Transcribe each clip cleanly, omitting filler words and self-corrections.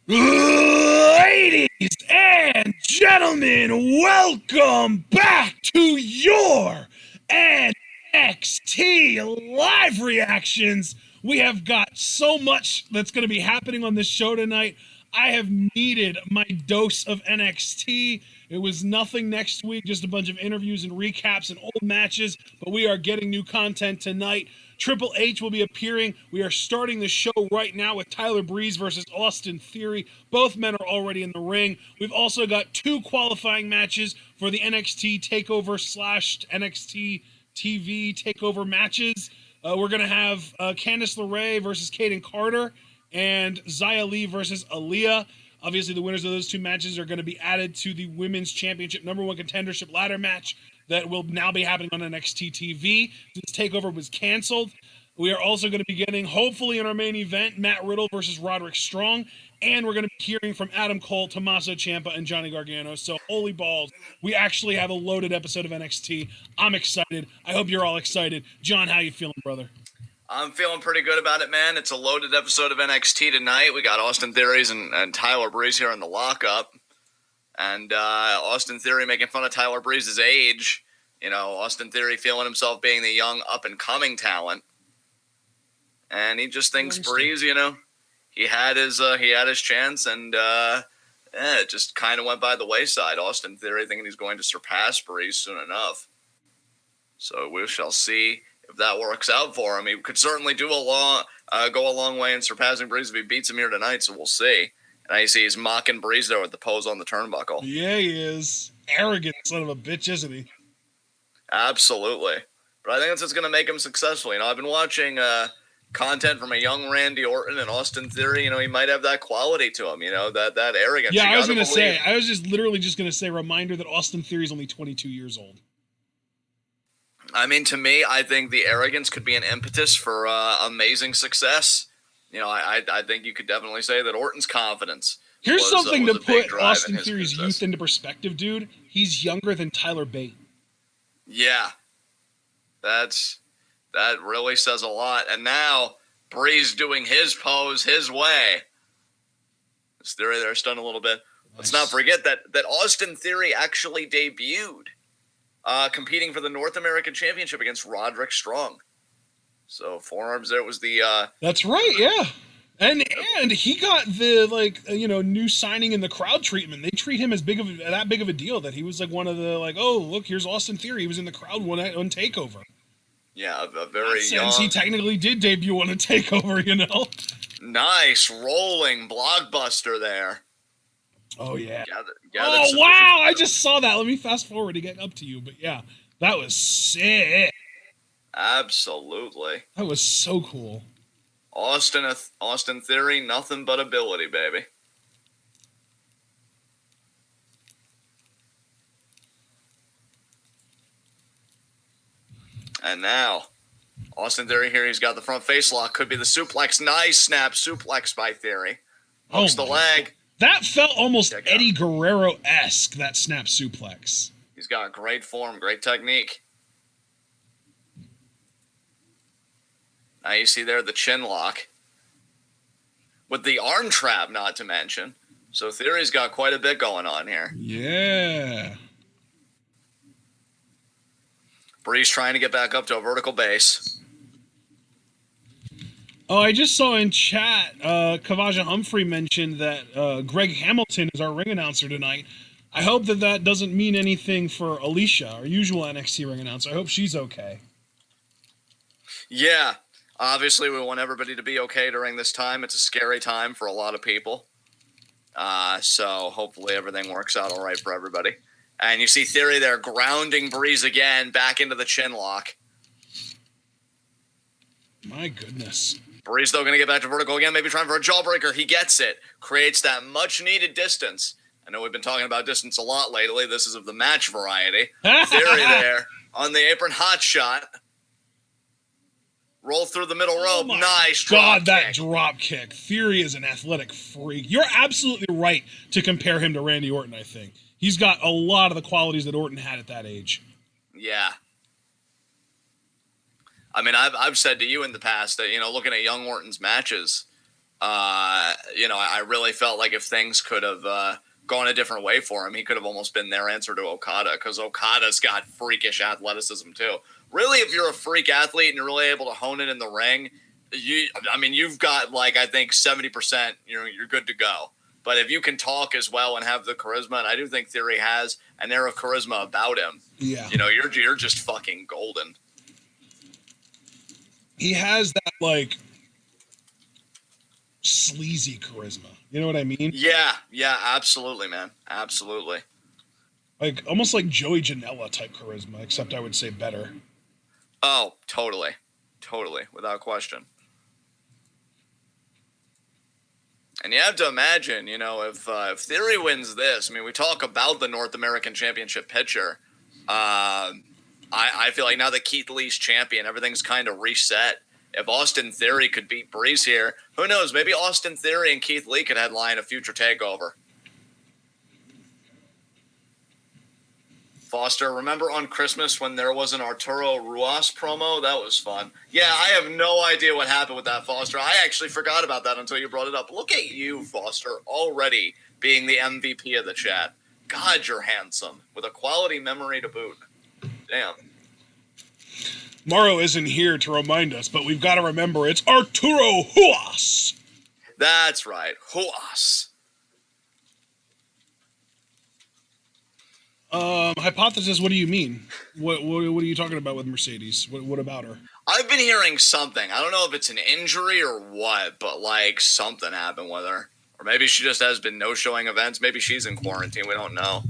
Ladies and gentlemen, welcome back to your NXT live reactions. We have got so much that's going to be happening on this show tonight. I have needed my dose of NXT. It was nothing next week, just a bunch of interviews and recaps and old matches, but we are getting new content tonight. Triple H will be appearing. We are starting the show right now with Tyler Breeze versus Austin Theory. Both men are already in the ring. We've also got two qualifying matches for the NXT TakeOver / NXT TV TakeOver matches. We're going to have Candice LeRae versus Kayden Carter and Xia Li versus Aliyah. Obviously, the winners of those two matches are going to be added to the Women's Championship #1 Contendership ladder match that will now be happening on NXT TV since TakeOver was canceled. We are also going to be getting, hopefully in our main event, Matt Riddle versus Roderick Strong, and we're going to be hearing from Adam Cole, Tommaso Ciampa, and Johnny Gargano. So, holy balls, we actually have a loaded episode of NXT. I'm excited. I hope you're all excited. John, how you feeling, brother? I'm feeling pretty good about it, man. It's a loaded episode of NXT tonight. We got Austin Theory and Tyler Breeze here in the lockup. And Austin Theory making fun of Tyler Breeze's age. You know, Austin Theory feeling himself being the young up-and-coming talent. And he just thinks Breeze, you know, he had his chance, and it just kind of went by the wayside. Austin Theory thinking he's going to surpass Breeze soon enough. So we shall see if that works out for him. He could certainly go a long way in surpassing Breeze if he beats him here tonight, so we'll see. And I see he's mocking Breeze there with the pose on the turnbuckle. Yeah, he is. Arrogant son of a bitch, isn't he? Absolutely. But I think that's what's going to make him successful. You know, I've been watching content from a young Randy Orton and Austin Theory. You know, he might have that quality to him, you know, that arrogance. Yeah, I was going to say, literally just going to say, reminder that Austin Theory is only 22 years old. I mean, to me, I think the arrogance could be an impetus for amazing success. You know, I think you could definitely say that Orton's confidence. Here's something to put Austin Theory's youth into perspective, dude. He's younger than Tyler Bate. Yeah, that really says a lot. And now Breeze doing his pose his way. This Theory there stunned a little bit. Nice. Let's not forget that Austin Theory actually debuted competing for the North American Championship against Roderick Strong. So forearms there was the That's right, yeah. And he got the new signing in the crowd treatment. They treat him as that big of a deal that he was like one of the oh look, here's Austin Theory. He was in the crowd on TakeOver. Yeah, a very young. He technically did debut on a TakeOver, you know. Nice rolling blockbuster there. Oh yeah. Oh wow! I just saw that. Let me fast forward to get up to you, but yeah, that was sick. Absolutely. That was so cool. Austin Theory, nothing but ability, baby. And now, Austin Theory here, he's got the front face lock. Could be the suplex. Nice snap suplex by Theory. Hooks the leg. That felt almost Eddie Guerrero-esque, that snap suplex. He's got great form, great technique. Now you see there the chin lock. With the arm trap, not to mention. So Theory's got quite a bit going on here. Yeah. Breeze trying to get back up to a vertical base. Oh, I just saw in chat, Kavaja Humphrey mentioned that Greg Hamilton is our ring announcer tonight. I hope that doesn't mean anything for Alicia, our usual NXT ring announcer. I hope she's okay. Yeah. Obviously, we want everybody to be okay during this time. It's a scary time for a lot of people. So hopefully everything works out all right for everybody. And you see Theory there grounding Breeze again back into the chin lock. My goodness. Breeze, though, going to get back to vertical again, maybe trying for a jawbreaker. He gets it. Creates that much-needed distance. I know we've been talking about distance a lot lately. This is of the match variety. Theory there on the apron, hot shot. Roll through the middle rope. Nice drop kick. That drop kick. Theory is an athletic freak. You're absolutely right to compare him to Randy Orton, I think. He's got a lot of the qualities that Orton had at that age. Yeah. I mean, I've said to you in the past that, you know, looking at young Orton's matches, I really felt like if things could have gone a different way for him, he could have almost been their answer to Okada, because Okada's got freakish athleticism too. Really, if you're a freak athlete and you're really able to hone it in the ring, you've got, like, I think 70%, you're good to go. But if you can talk as well and have the charisma, and I do think Theory has an air of charisma about him, you're just fucking golden. He has that, like, sleazy charisma. You know what I mean? Yeah, absolutely, man. Absolutely. Like, almost like Joey Janela type charisma, except I would say better. Oh, totally. Totally, without question. And you have to imagine, if Theory wins this, we talk about the North American Championship picture. I feel like now that Keith Lee's champion, everything's kind of reset. If Austin Theory could beat Breeze here, who knows? Maybe Austin Theory and Keith Lee could headline a future takeover. Foster, remember on Christmas when there was an Arturo Ruas promo? That was fun. Yeah, I have no idea what happened with that, Foster. I actually forgot about that until you brought it up. Look at you, Foster, already being the MVP of the chat. God, you're handsome, with a quality memory to boot. Damn. Morrow isn't here to remind us, but we've got to remember it's Arturo Ruas. That's right, Ruas. Hypothesis, what do you mean? What are you talking about with Mercedes? What about her? I've been hearing something. I don't know if it's an injury or what, but like something happened with her. Or maybe she just has been no-showing events. Maybe she's in quarantine. We don't know.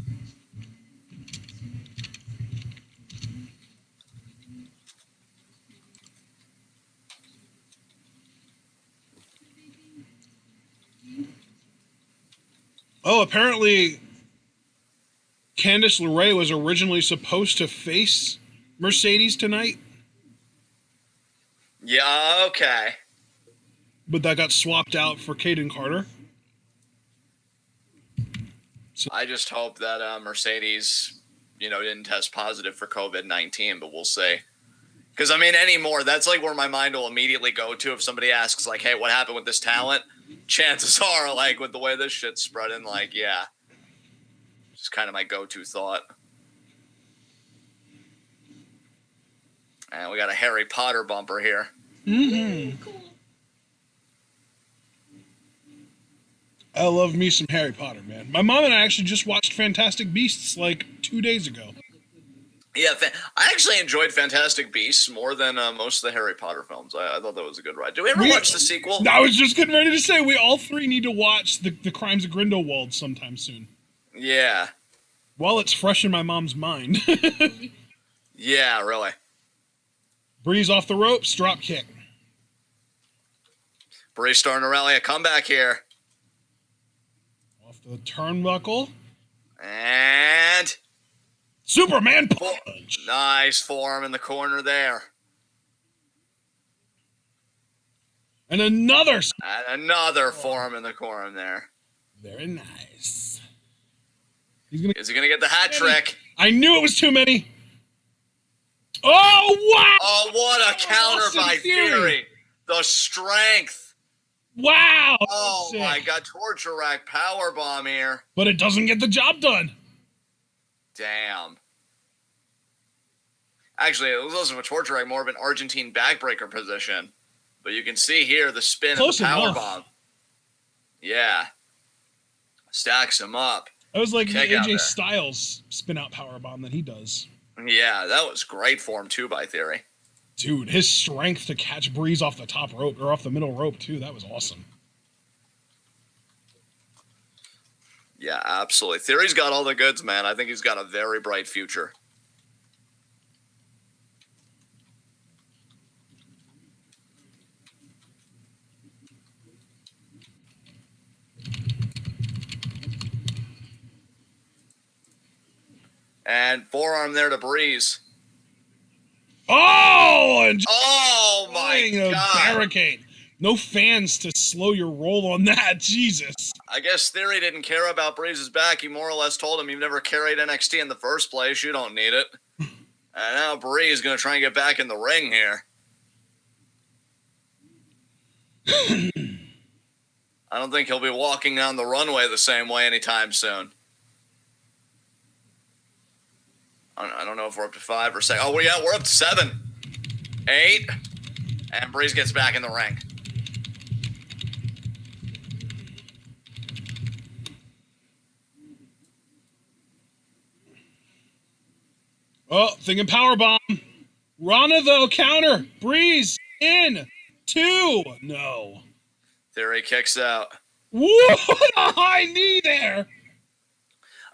Oh, apparently Candice LeRae was originally supposed to face Mercedes tonight. Yeah, okay. But that got swapped out for Kayden Carter. So I just hope that Mercedes, didn't test positive for COVID-19, but we'll see. Because, anymore, that's like where my mind will immediately go to if somebody asks, like, hey, what happened with this talent? Chances are, like, with the way this shit's spreading, like, yeah. Just kind of my go-to thought. And we got a Harry Potter bumper here. Mm-hmm. Cool. I love me some Harry Potter, man. My mom and I actually just watched Fantastic Beasts like 2 days ago. Yeah, I actually enjoyed Fantastic Beasts more than most of the Harry Potter films. I thought that was a good ride. Did we ever watch the sequel? I was just getting ready to say, we all three need to watch the Crimes of Grindelwald sometime soon. Yeah. While it's fresh in my mom's mind. Yeah, really. Breeze off the ropes, drop kick. Breeze starting to rally a comeback here. Off the turnbuckle. And Superman punch. Nice forearm in the corner there. And another forearm in the corner there. Very nice. Is he going to get the hat trick? I knew it was too many. Oh, wow! Oh, what a counter by Theory. The strength. Wow. Oh, my God. Torture rack powerbomb here. But it doesn't get the job done. Damn. Actually, it wasn't a torture rack, more of an Argentine backbreaker position. But you can see here the spin of the powerbomb. Yeah. Stacks him up. That was like the AJ Styles spin out powerbomb that he does. Yeah, that was great form too by Theory. Dude, his strength to catch Breeze off the top rope or off the middle rope too, that was awesome. Yeah, absolutely. Theory's got all the goods, man. I think he's got a very bright future. And forearm there to Breeze. Oh! And oh, my God. Barricade. No fans to slow your roll on that. Jesus. I guess Theory didn't care about Breeze's back. He more or less told him, you've never carried NXT in the first place. You don't need it. And now Breeze is going to try and get back in the ring here. I don't think he'll be walking down the runway the same way anytime soon. I don't know if we're up to 5 or 6. Oh, yeah, we're up to 7. 8. And Breeze gets back in the ring. Oh, thinking powerbomb. Rana, though, counter. Breeze in. 2. No. Theory kicks out. What a high knee there.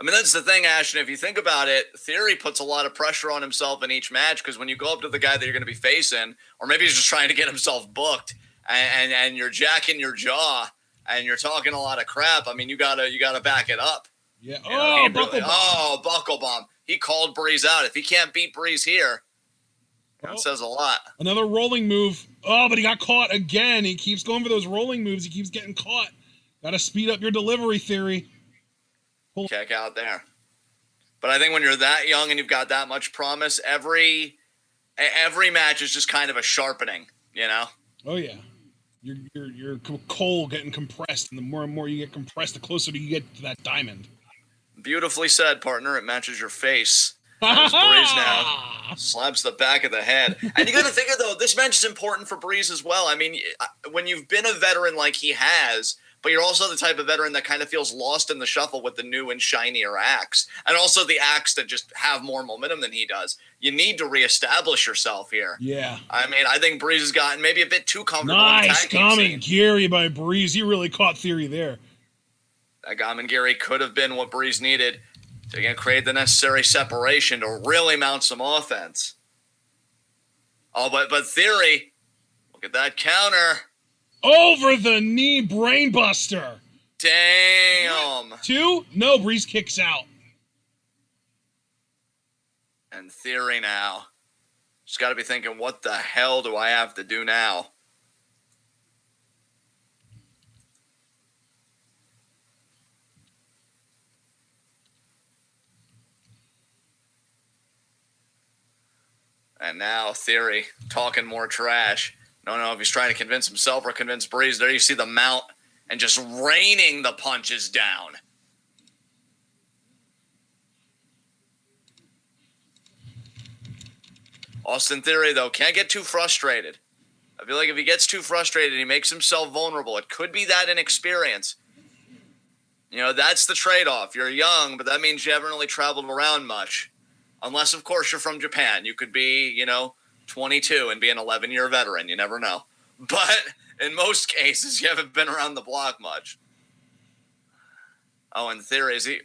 I mean, that's the thing, Ashton. If you think about it, Theory puts a lot of pressure on himself in each match because when you go up to the guy that you're going to be facing, or maybe he's just trying to get himself booked, and you're jacking your jaw and you're talking a lot of crap. I mean, you gotta back it up. Yeah. Buckle bomb. He called Breeze out. If he can't beat Breeze here, that says a lot. Another rolling move. Oh, but he got caught again. He keeps going for those rolling moves. He keeps getting caught. Got to speed up your delivery, Theory. Check out there. But I think when you're that young and you've got that much promise, every match is just kind of a sharpening, you know? Oh yeah, your coal getting compressed, and the more and more you get compressed, the closer you get to that diamond. Beautifully said, partner. It matches your face. As Breeze now slaps the back of the head. And you got to think of, though, this match is important for Breeze as well. I mean, when you've been a veteran like he has, but you're also the type of veteran that kind of feels lost in the shuffle with the new and shinier acts, and also the acts that just have more momentum than he does. You need to reestablish yourself here. Yeah. I mean, I think Breeze has gotten maybe a bit too comfortable. Nice commentary by Breeze. He really caught Theory there. That commentary could have been what Breeze needed to create the necessary separation to really mount some offense. Oh, but Theory, look at that counter. Over the knee brainbuster. Damn. 2? No, Breeze kicks out. And Theory now. Just got to be thinking, what the hell do I have to do now? And now Theory talking more trash. Don't know if he's trying to convince himself or convince Breeze. There you see the mount and just raining the punches down. Austin Theory, though, can't get too frustrated. I feel like if he gets too frustrated, he makes himself vulnerable. It could be that inexperience. You know, that's the trade-off. You're young, but that means you haven't really traveled around much. Unless, of course, you're from Japan. You could be, 22 and be an 11-year veteran. You never know. But in most cases, you haven't been around the block much. Oh, and Theory, is he...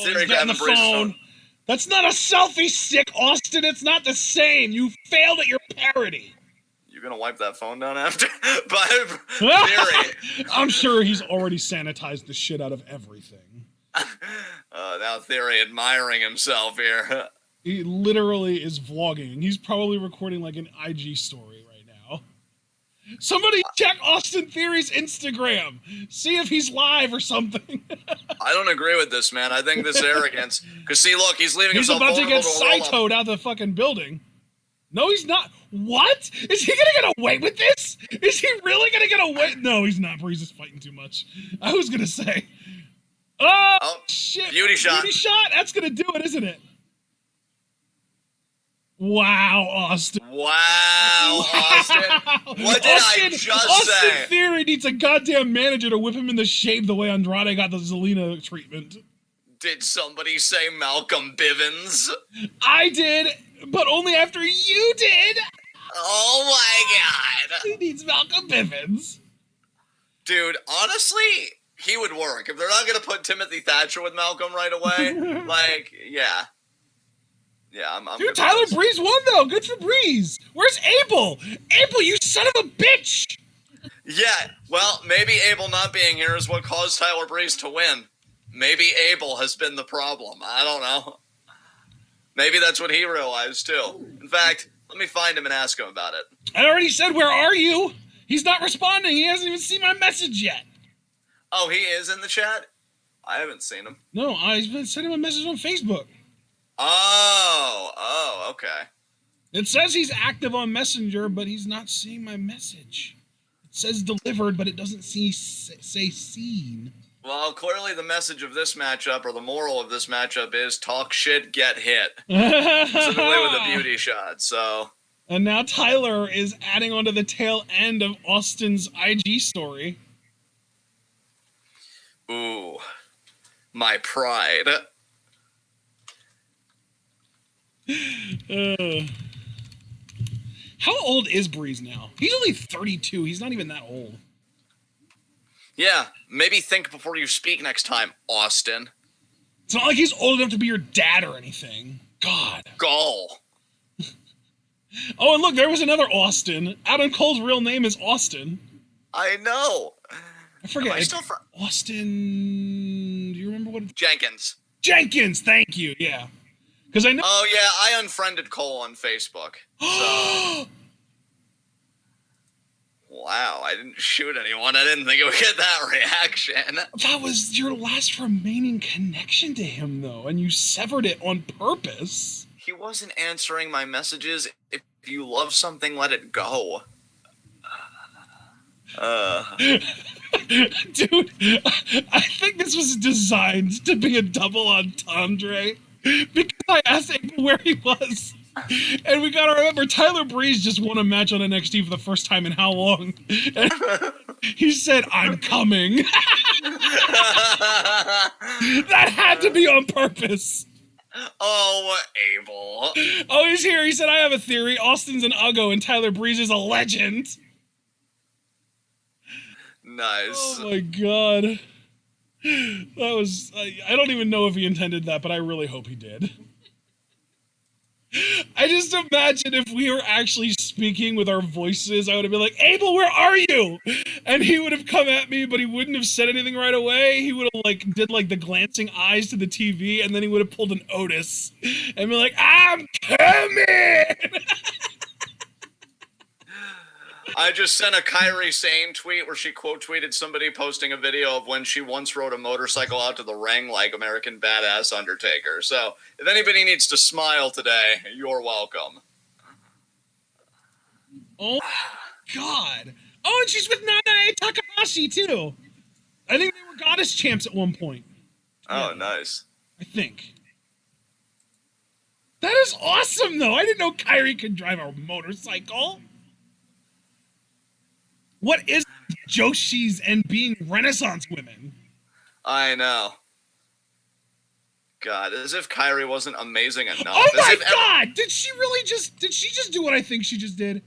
Theory grabbing the phone. That's not a selfie stick, Austin. It's not the same. You failed at your parody. You're going to wipe that phone down after? But Theory... I'm sure he's already sanitized the shit out of everything. Now Theory admiring himself here. He literally is vlogging. He's probably recording like an IG story right now. Somebody check Austin Theory's Instagram. See if he's live or something. I don't agree with this, man. I think this arrogance. Because see, look, he's leaving himself vulnerable. He's about to get Saito'd out of the fucking building. No, he's not. What? Is he going to get away with this? Is he really going to get away? No, he's not. Breeze is fighting too much. I was going to say. Oh, shit. Beauty shot. Beauty shot? That's going to do it, isn't it? Wow, Austin. Wow, Austin. What did I just say? Austin Theory needs a goddamn manager to whip him in the shape the way Andrade got the Zelina treatment. Did somebody say Malcolm Bivens? I did, but only after you did. Oh my god. He needs Malcolm Bivens. Dude, honestly, he would work. If they're not going to put Timothy Thatcher with Malcolm right away, yeah. Yeah, I'm Dude, Tyler Breeze won, though. Good for Breeze. Where's Abel? Abel, you son of a bitch! Yeah, well, maybe Abel not being here is what caused Tyler Breeze to win. Maybe Abel has been the problem. I don't know. Maybe that's what he realized, too. In fact, let me find him and ask him about it. I already said, where are you? He's not responding. He hasn't even seen my message yet. Oh, he is in the chat? I haven't seen him. No, I've been sending him a message on Facebook. Oh, okay. It says he's active on Messenger, but he's not seeing my message. says delivered, but it doesn't say seen. Well, clearly the message of this matchup, or the moral of this matchup, is talk shit, get hit. Specifically with a beauty shot, so... And now Tyler is adding onto the tail end of Austin's IG story. Ooh. My pride. How old is Breeze now? He's only 32. He's not even that old. Yeah, maybe think before you speak next time, Austin. It's not like he's old enough to be your dad or anything. God. Gall. Oh, and look, there was another Austin. Adam Cole's real name is Austin. I know. I forget. Am I still Austin... Do you remember what it's... Jenkins. Jenkins, thank you, yeah. Because I know... Oh, yeah, I unfriended Cole on Facebook. So... Wow, I didn't shoot anyone. I didn't think it would get that reaction. That was your last remaining connection to him, though, and you severed it on purpose. He wasn't answering my messages. If you love something, let it go. Dude, I think this was designed to be a double entendre because I asked April where he was. And we gotta remember, Tyler Breeze just won a match on NXT for the first time in how long? And he said, I'm coming. That had to be on purpose. Oh, Abel. Oh, he's here. He said, I have a theory. Austin's an uggo and Tyler Breeze is a legend. Nice. Oh my god. That was... I don't even know if he intended that, but I really hope he did. I just imagine if we were actually speaking with our voices, I would have been like, Abel, where are you? And he would have come at me, but he wouldn't have said anything right away. He would have did the glancing eyes to the TV, and then he would have pulled an Otis and be like, I'm coming! I just sent a Kairi Sane tweet where she quote tweeted somebody posting a video of when she once rode a motorcycle out to the ring like American Badass Undertaker. So if anybody needs to smile today, you're welcome. Oh god. Oh, and she's with Nanae Takahashi too. I think they were goddess champs at one point. Oh, nice. I think. That is awesome though. I didn't know Kairi could drive a motorcycle. What is Joshis and being Renaissance women? I know. God, as if Kairi wasn't amazing enough. Oh my god! Did she just do what I think she just did?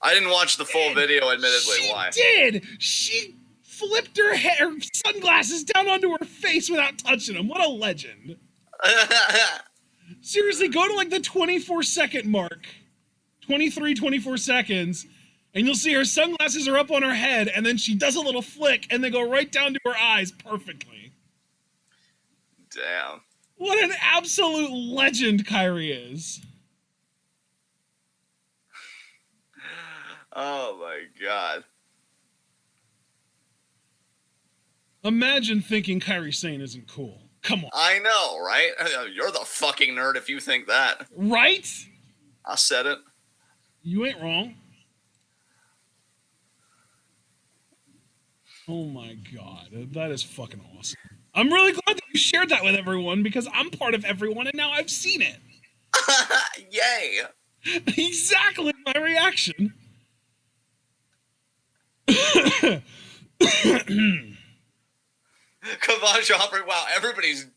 I didn't watch the full video, admittedly. Why? She did! She flipped her hair, sunglasses down onto her face without touching them. What a legend. Seriously, go to the 24-second mark. 24 seconds. And you'll see her sunglasses are up on her head, and then she does a little flick, and they go right down to her eyes perfectly. Damn. What an absolute legend Kairi is. Oh my god. Imagine thinking Kairi Sane isn't cool. Come on. I know, right? You're the fucking nerd if you think that. Right? I said it. You ain't wrong. Oh my god, that is fucking awesome. I'm really glad that you shared that with everyone because I'm part of everyone and now I've seen it. Yay. Exactly my reaction. Come on, Chopper. Wow, everybody's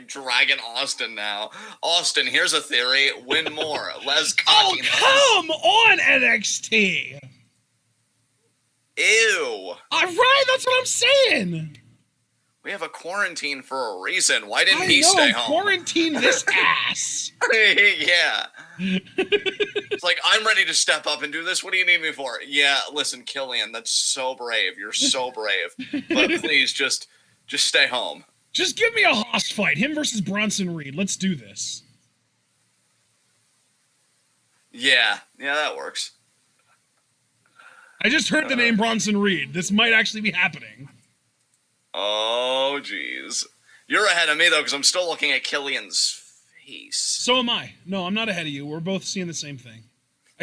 dragging Austin now. Austin, here's a theory. Win more. Less cockiness. Oh, come on, NXT. Ew. Right, that's what I'm saying. We have a quarantine for a reason. Why didn't he stay home? Quarantine this ass. Yeah. It's I'm ready to step up and do this. What do you need me for? Yeah, listen, Killian, that's so brave. You're so brave. But please, just stay home. Just give me a hoss fight. Him versus Bronson Reed. Let's do this. Yeah, that works. I just heard the name Bronson Reed. This might actually be happening. Oh, jeez. You're ahead of me, though, because I'm still looking at Killian's face. So am I. No, I'm not ahead of you. We're both seeing the same thing.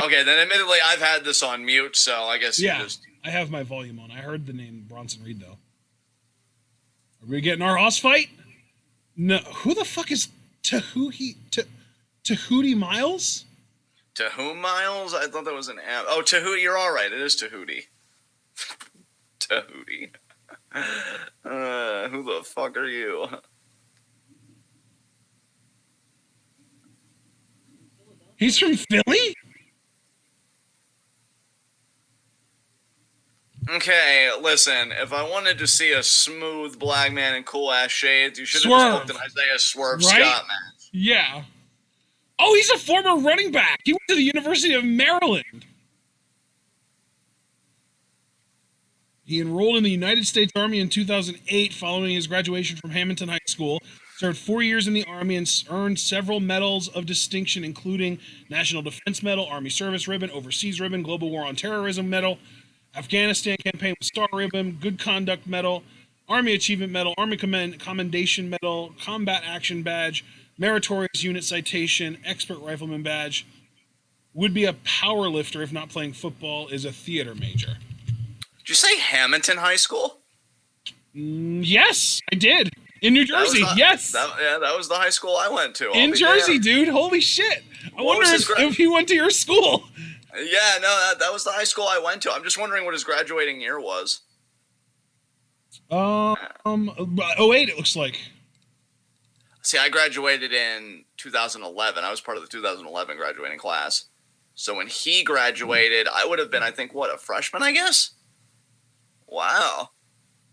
Okay, then admittedly, I've had this on mute, so I guess you just... I have my volume on. I heard the name Bronson Reed, though. Are we getting our hoss fight? No. Who the fuck is Tahuti Miles? To whom Miles? I thought that was an M. Oh, Tahuti. You're all right. It is Tahuti. Tahuti. Who the fuck are you? He's from Philly? Okay, listen. If I wanted to see a smooth black man in cool ass shades, you should have just looked at Isaiah Swerve right? Scott match. Yeah. Oh, he's a former running back. He went to the University of Maryland. He enrolled in the United States Army in 2008 following his graduation from Hamilton High School. Served 4 years in the Army and earned several medals of distinction, including National Defense Medal, Army Service Ribbon, Overseas Ribbon, Global War on Terrorism Medal, Afghanistan Campaign with Star Ribbon, Good Conduct Medal, Army Achievement Medal, Army Commendation Medal, Combat Action Badge, Meritorious Unit Citation, Expert Rifleman Badge. Would be a power lifter if not playing football, is a theater major. Did you say Hamilton High School? Yes, I did. In New Jersey, yes. That was the high school I went to. In Jersey, dude. Holy shit. I wonder if he went to your school. Yeah, no, that was the high school I went to. I'm just wondering what his graduating year was. 08, it looks like. See, I graduated in 2011. I was part of the 2011 graduating class. So when he graduated, I would have been, I think, a freshman, I guess? Wow.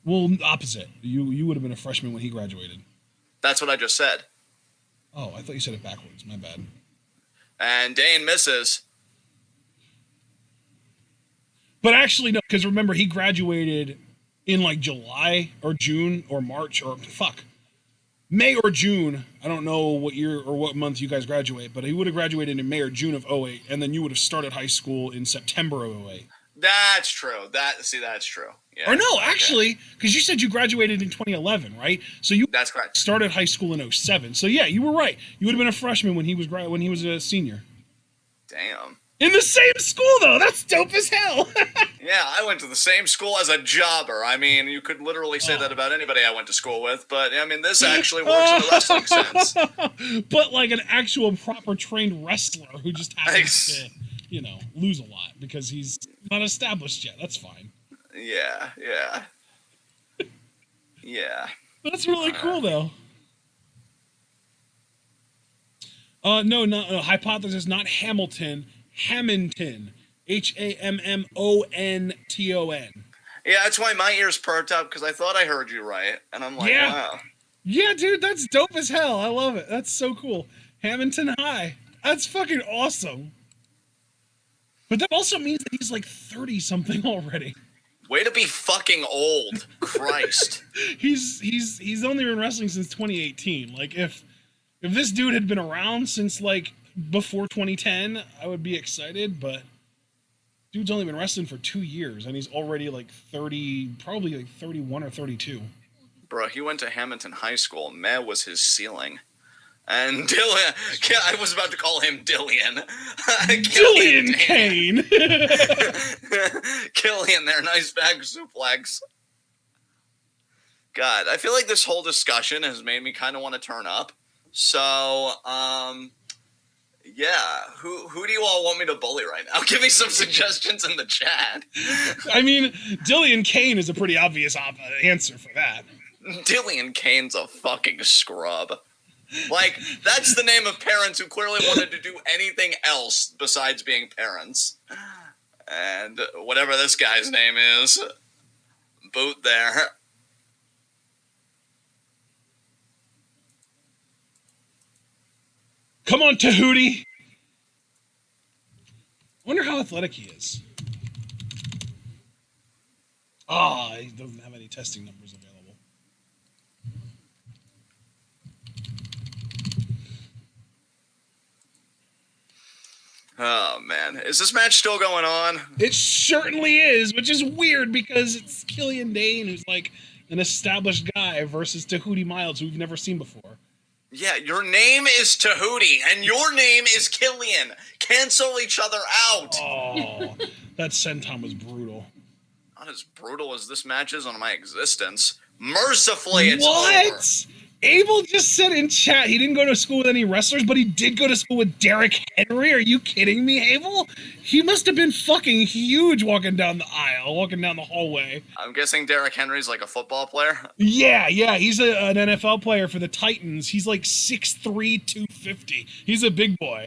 Well, opposite. You would have been a freshman when he graduated. That's what I just said. Oh, I thought you said it backwards. My bad. And Dane misses. But actually, no, because remember, he graduated in like July or June or March or May or June. I don't know what year or what month you guys graduate, but he would have graduated in May or June of 08, and then you would have started high school in September of 08. That's true. That's true. Yeah. Or no, actually, because you said you graduated in 2011, right? So that's correct. Started high school in 07. So yeah, you were right. You would have been a freshman when he was a senior. Damn. In the same school, though. That's dope as hell. Yeah, I went to the same school as a jobber. I mean, you could literally say that about anybody I went to school with, but I mean, this actually works in a wrestling sense. But like an actual proper trained wrestler who just happens to, lose a lot because he's not established yet. That's fine. Yeah. That's really cool, though. No, hypothesis, not Hamilton. Hammonton. Hammonton. Yeah, that's why my ears perked up, because I thought I heard you right. And I'm like, wow. Yeah, dude, that's dope as hell. I love it. That's so cool. Hammonton High. That's fucking awesome. But that also means that he's like 30-something already. Way to be fucking old. Christ. He's only been wrestling since 2018. Like, if this dude had been around since, like, before 2010, I would be excited, but dude's only been wrestling for 2 years, and he's already, like, 30, probably, like, 31 or 32. Bro, he went to Hamilton High School. Meh was his ceiling. And Dillian, I was about to call him Dillian. Dillian Kane. Killian there, nice back suplex. God, I feel like this whole discussion has made me kind of want to turn up. So, yeah, who do you all want me to bully right now? Give me some suggestions in the chat. I mean, Dillian Kane is a pretty obvious answer for that. Dillian Kane's a fucking scrub. Like, that's the name of parents who clearly wanted to do anything else besides being parents. And whatever this guy's name is, boot there. Come on, Tahuti. I wonder how athletic he is. He doesn't have any testing numbers available. Oh, man. Is this match still going on? It certainly is, which is weird because it's Killian Dane, who's like an established guy, versus Tahuti Miles, who we've never seen before. Yeah, your name is Tahuti, and your name is Killian. Cancel each other out. Oh, that senton was brutal. Not as brutal as this match is on my existence. Mercifully, it's what? over. Abel just said in chat he didn't go to school with any wrestlers, but he did go to school with Derrick Henry. Are you kidding me, Abel? He must have been fucking huge walking down the aisle, walking down the hallway. I'm guessing Derrick Henry's like a football player? Yeah, he's an NFL player for the Titans. He's like 6'3", 250. He's a big boy.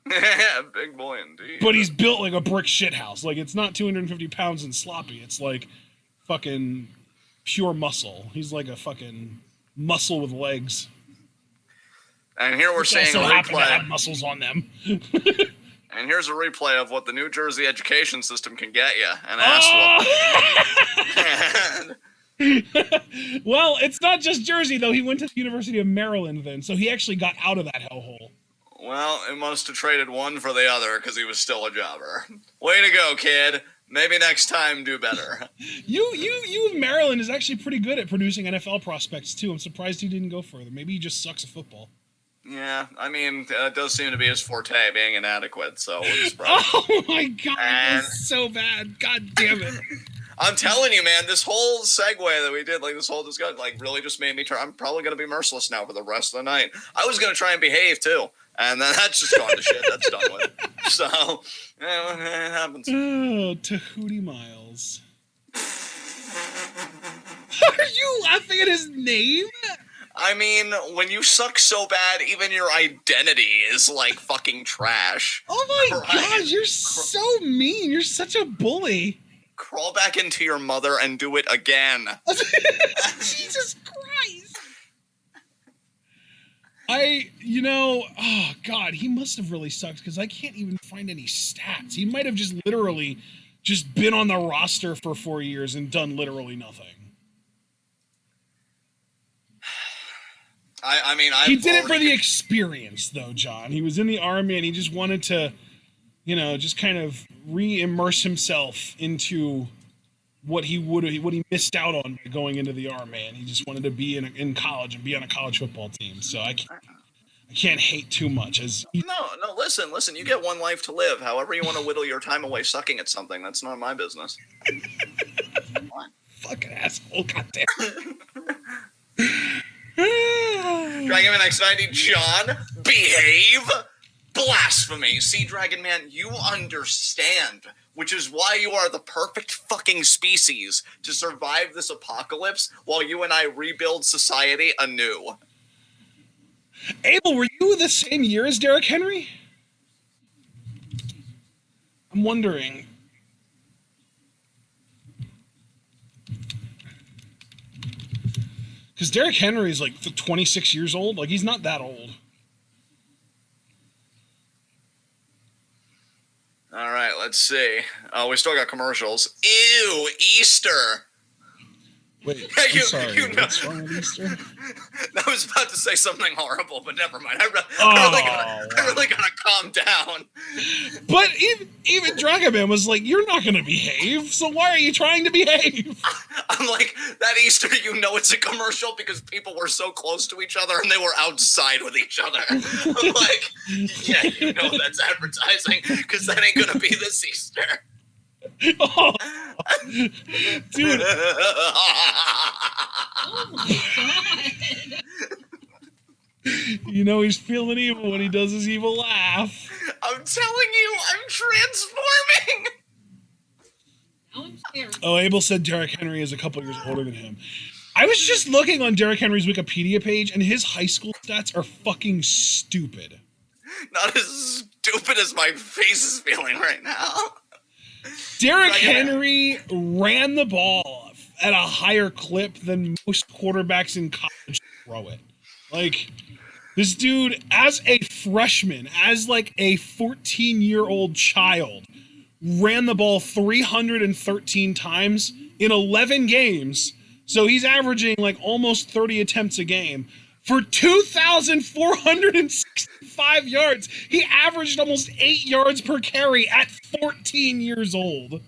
Yeah, big boy indeed. But he's built like a brick shithouse. Like, it's not 250 pounds and sloppy. It's like fucking pure muscle. He's like a fucking muscle with legs. And here we're seeing a happen to replay. have muscles on them. And here's a replay of what the New Jersey education system can get you. An ass whooping. Well, it's not just Jersey, though. He went to the University of Maryland then, so he actually got out of that hellhole. Well, he must have traded one for the other because he was still a jobber. Way to go, kid. Maybe next time do better. You Maryland is actually pretty good at producing NFL prospects, too. I'm surprised he didn't go further. Maybe he just sucks at football. Yeah, I mean, it does seem to be his forte, being inadequate, so we'll just probably... Oh my god, that's so bad. God damn it. I'm telling you, man, this whole segue that we did, like this whole discussion, like really just made me turn... I'm probably going to be merciless now for the rest of the night. I was going to try and behave, too. And then that's just gone to shit. That's done with. So, yeah, it happens. Oh, Tahuti Miles. Are you laughing at his name? I mean, when you suck so bad, even your identity is like fucking trash. Oh my god, you're so mean. You're such a bully. Crawl back into your mother and do it again. Jesus Christ. Oh god, he must have really sucked because I can't even find any stats. He might have just literally just been on the roster for 4 years and done literally nothing. I mean, he did it for the experience, though, John. He was in the army, and he just wanted to, just kind of re-immerse himself into what he missed out on by going into the army, and he just wanted to be in college and be on a college football team. So I can't hate too much. No, listen. You get one life to live. However you want to whittle your time away sucking at something, that's not my business. Fucking asshole, goddamn. Dragon Man X90, John, behave! Blasphemy! See, Dragon Man, you understand, which is why you are the perfect fucking species to survive this apocalypse while you and I rebuild society anew. Abel, were you the same year as Derrick Henry? I'm wondering. Because Derrick Henry is like 26 years old. Like, he's not that old. All right, let's see. We still got commercials. Ew, Easter. Wait, I'm sorry. What's wrong with Easter? I was about to say something horrible, but never mind. I really gotta calm down. But even Dragon Man was like, "You're not gonna behave, so why are you trying to behave?" I'm like, that Easter, it's a commercial because people were so close to each other and they were outside with each other. I'm like, yeah, that's advertising because that ain't gonna be this Easter. Oh, dude. Oh my god. He's feeling evil when he does his evil laugh. I'm telling you, I'm transforming. Now I'm scared. Oh, Abel said Derrick Henry is a couple years older than him. I was just looking on Derrick Henry's Wikipedia page, and his high school stats are fucking stupid. Not as stupid as my face is feeling right now. Derrick Henry ran the ball at a higher clip than most quarterbacks in college throw it. Like, this dude, as a freshman, as like a 14-year-old child, ran the ball 313 times in 11 games. So he's averaging like almost 30 attempts a game for 2,465 yards. He averaged almost 8 yards per carry at 14 years old.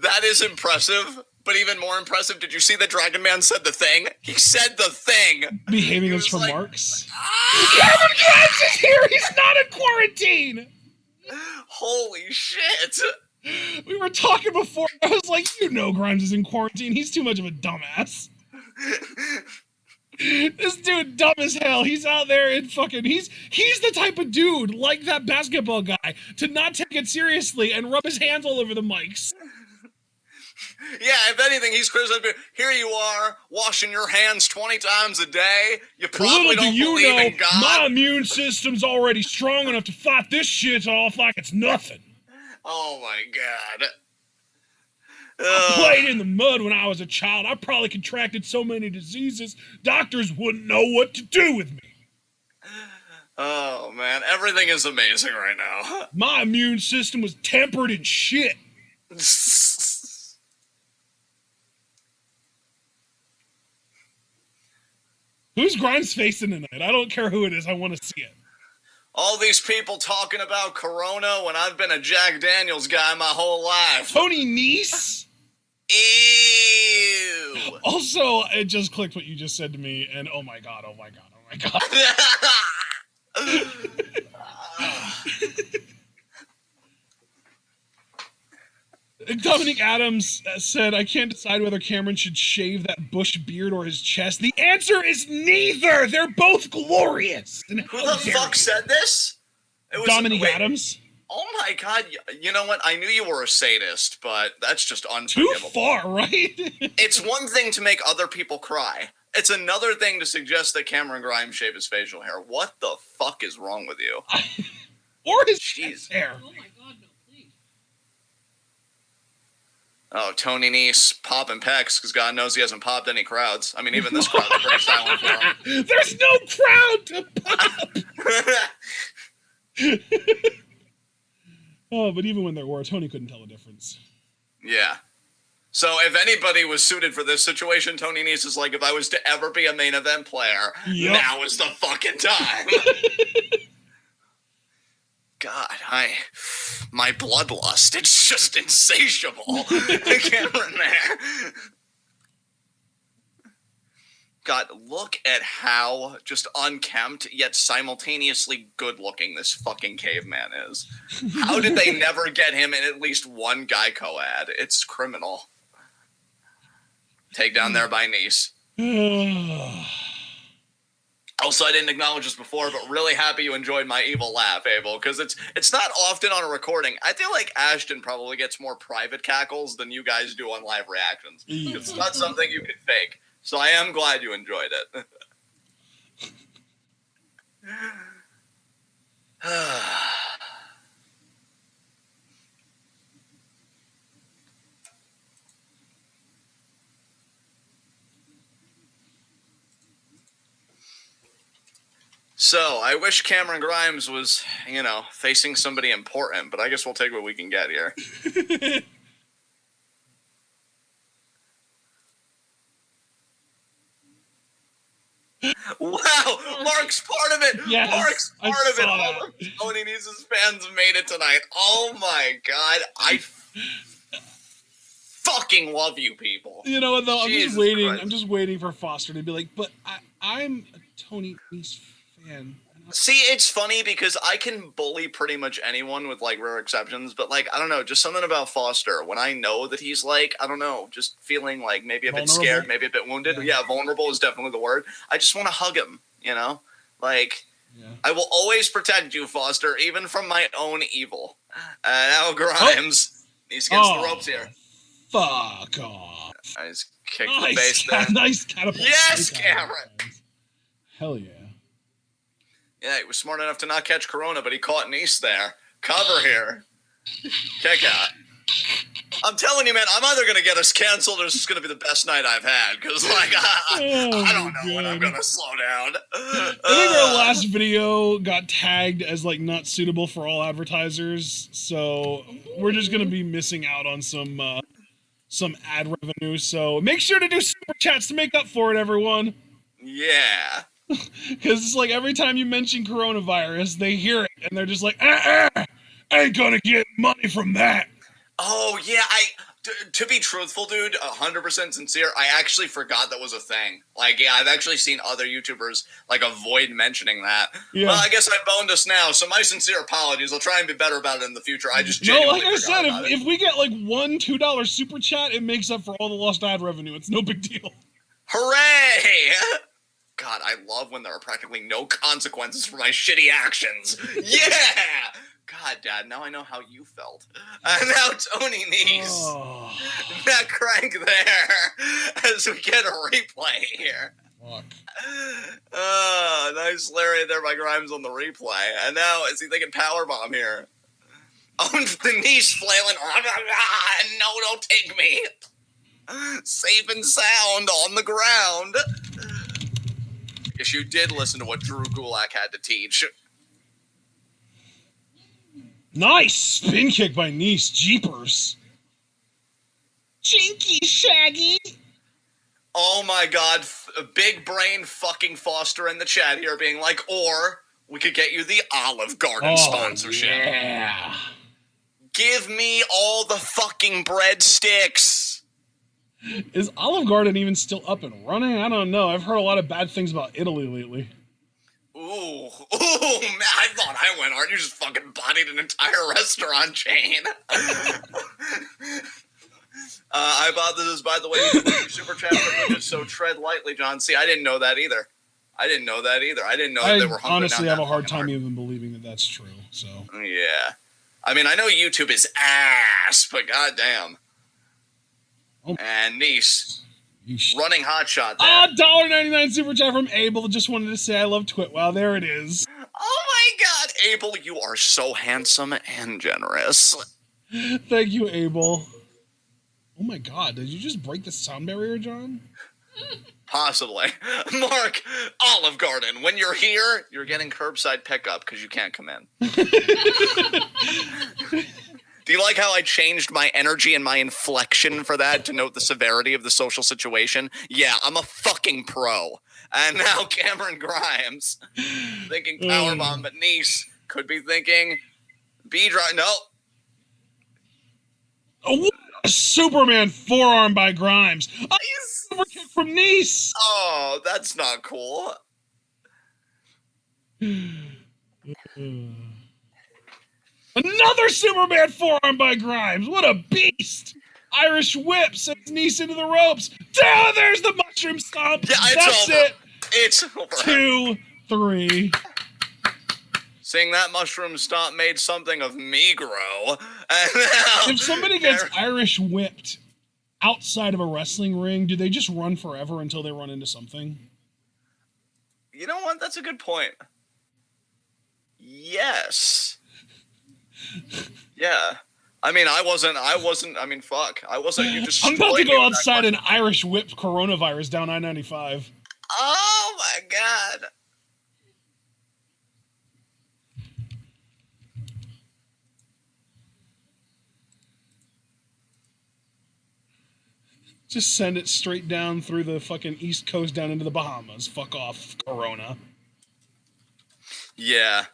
That is impressive, But even more impressive, did you see that Dragon Man said the thing? He said the thing. Behaving He as was for like, marks. "Ah!" Cameron Grimes is here! He's not in quarantine! Holy shit. We were talking before. I was like, you know Grimes is in quarantine. He's too much of a dumbass. This dude dumb as hell. He's out there and fucking he's the type of dude like that basketball guy to not take it seriously and rub his hands all over the mics. Yeah, if anything, he's criticized. Here you are, washing your hands 20 times a day. You probably Little do don't you believe know, in God. my immune system's already strong enough to fight this shit off like it's nothing. Oh my God. I played in the mud when I was a child. I probably contracted so many diseases, doctors wouldn't know what to do with me. Oh man, everything is amazing right now. My immune system was tempered in shit. Who's Grimes facing tonight? I don't care who it is. I want to see it. All these people talking about Corona when I've been a Jack Daniels guy my whole life. Tony Nese? Ew. Also, it just clicked what you just said to me, and oh my god, oh my god, oh my god. Dominic Adams said, I can't decide whether Cameron should shave that bush beard or his chest. The answer is neither! They're both glorious! And Who the fuck said this? It was Dominic Adams. Oh my god, you know what? I knew you were a sadist, but that's just Too unforgivable. far, right? It's one thing to make other people cry. It's another thing to suggest that Cameron Grimes shave his facial hair. What the fuck is wrong with you? Or his Jeez. hair. Oh my god, no, please. Oh, Tony Nese popping pecs because God knows he hasn't popped any crowds. I mean, even this crowd is pretty silent for him. There's no crowd to pop! Oh, but even when there were, Tony couldn't tell the difference. Yeah. So if anybody was suited for this situation, Tony Nese is like, if I was to ever be a main event player, now is the fucking time. God, my bloodlust, it's just insatiable. Cameron there. God, look at how just unkempt yet simultaneously good-looking this fucking caveman is. How did they never get him in at least one Geico ad? It's criminal. Take down there by Nice. Also, I didn't acknowledge this before, but really happy you enjoyed my evil laugh, Abel, because it's not often on a recording. I feel like Ashton probably gets more private cackles than you guys do on live reactions. It's not something you can fake. So I am glad you enjoyed it. So, I wish Cameron Grimes was, facing somebody important, but I guess we'll take what we can get here. Wow, Mark's part of it. Yes, Mark's part I of it. saw All that. of Tony Nese's fans made it tonight. Oh my god, I fucking love you people. You know what though? I'm Jesus just waiting. Christ. I'm just waiting for Foster to be like, but I'm a Tony Nese fan. See, it's funny because I can bully pretty much anyone with like rare exceptions, but like I don't know, just something about Foster when I know that he's like I don't know, just feeling like maybe a bit Vulnerable? scared, maybe a bit wounded. Yeah, vulnerable is definitely the word. I just want to hug him, like. Yeah. I will always protect you, Foster, even from my own evil. Now Grimes, he's against the ropes here. Fuck off. I just kicked the base there. Nice catapult. Yes, Nice Cameron. Hell yeah. Yeah, he was smart enough to not catch Corona, but he caught Nice there. Cover here. Kick out. I'm telling you, man, I'm either going to get us canceled or this is going to be the best night I've had. Because, like, I don't know when I'm going to slow down. I think our last video got tagged as, like, not suitable for all advertisers. So we're just going to be missing out on some ad revenue. So make sure to do super chats to make up for it, everyone. Yeah. Because it's like every time you mention coronavirus, they hear it and they're just like, ain't gonna get money from that. Oh, yeah, To be truthful, dude, 100% sincere, I actually forgot that was a thing. Like, yeah, I've actually seen other YouTubers, like, avoid mentioning that. Yeah. Well, I guess I boned us now, so my sincere apologies. I'll try and be better about it in the future. I just No, genuinely like I forgot said, about it. if we get like one $2 super chat, it makes up for all the lost ad revenue. It's no big deal. Hooray! God, I love when there are practically no consequences for my shitty actions. Yeah! God, Dad, now I know how you felt. And now Tony Nese. Oh, That crank there as we get a replay here. fuck. Nice Larry there by Grimes on the replay. And now, is he thinking powerbomb here? Oh, the knees flailing. No, don't take me. Safe and sound on the ground. Guess you did listen to what Drew Gulak had to teach. Nice spin kick by Nice. Jeepers. Jinky Shaggy. Oh my God, big brain fucking Foster in the chat here being like, or we could get you the Olive Garden sponsorship. Yeah. Give me all the fucking breadsticks. Is Olive Garden even still up and running? I don't know. I've heard a lot of bad things about Italy lately. Ooh, man, I thought I went hard. You just fucking bodied an entire restaurant chain. I bought this, by the way, super chat privileges, so tread lightly, John. See, I didn't know that either. I didn't know that they were hungry. Honestly have a hard time even believing that that's true. So yeah, I mean, I know YouTube is ass, but goddamn. Oh. And Nice Yeesh. running hot shot there. $1.99 super chat from Abel. Just wanted to say I love Twit. Wow, there it is. Oh my God, Abel, you are so handsome and generous. Thank you, Abel. Oh my God, did you just break the sound barrier, John? Possibly. Mark, Olive Garden, when you're here, you're getting curbside pickup because you can't come in. Do you like how I changed my energy and my inflection for that to note the severity of the social situation? Yeah, I'm a fucking pro. And now Cameron Grimes, thinking powerbomb, but Nice could be thinking B-drive. No. Oh, a Superman forearm by Grimes. A super kick from Nice. Oh, that's not cool. Another Superman forearm by Grimes. What a beast. Irish whip sends Nice into the ropes. Down, there's the mushroom stomp. Yeah, That's over. it. It's over. 2, 3. Seeing that mushroom stomp made something of me grow. And now, If somebody gets Irish whipped outside of a wrestling ring, do they just run forever until they run into something? You know what? That's a good point. Yes. Yeah. I mean, I wasn't, fuck. I wasn't, you just. I'm about to go outside and Irish whip coronavirus down I-95. Oh my God. Just send it straight down through the fucking East Coast down into the Bahamas. Fuck off, Corona. Yeah.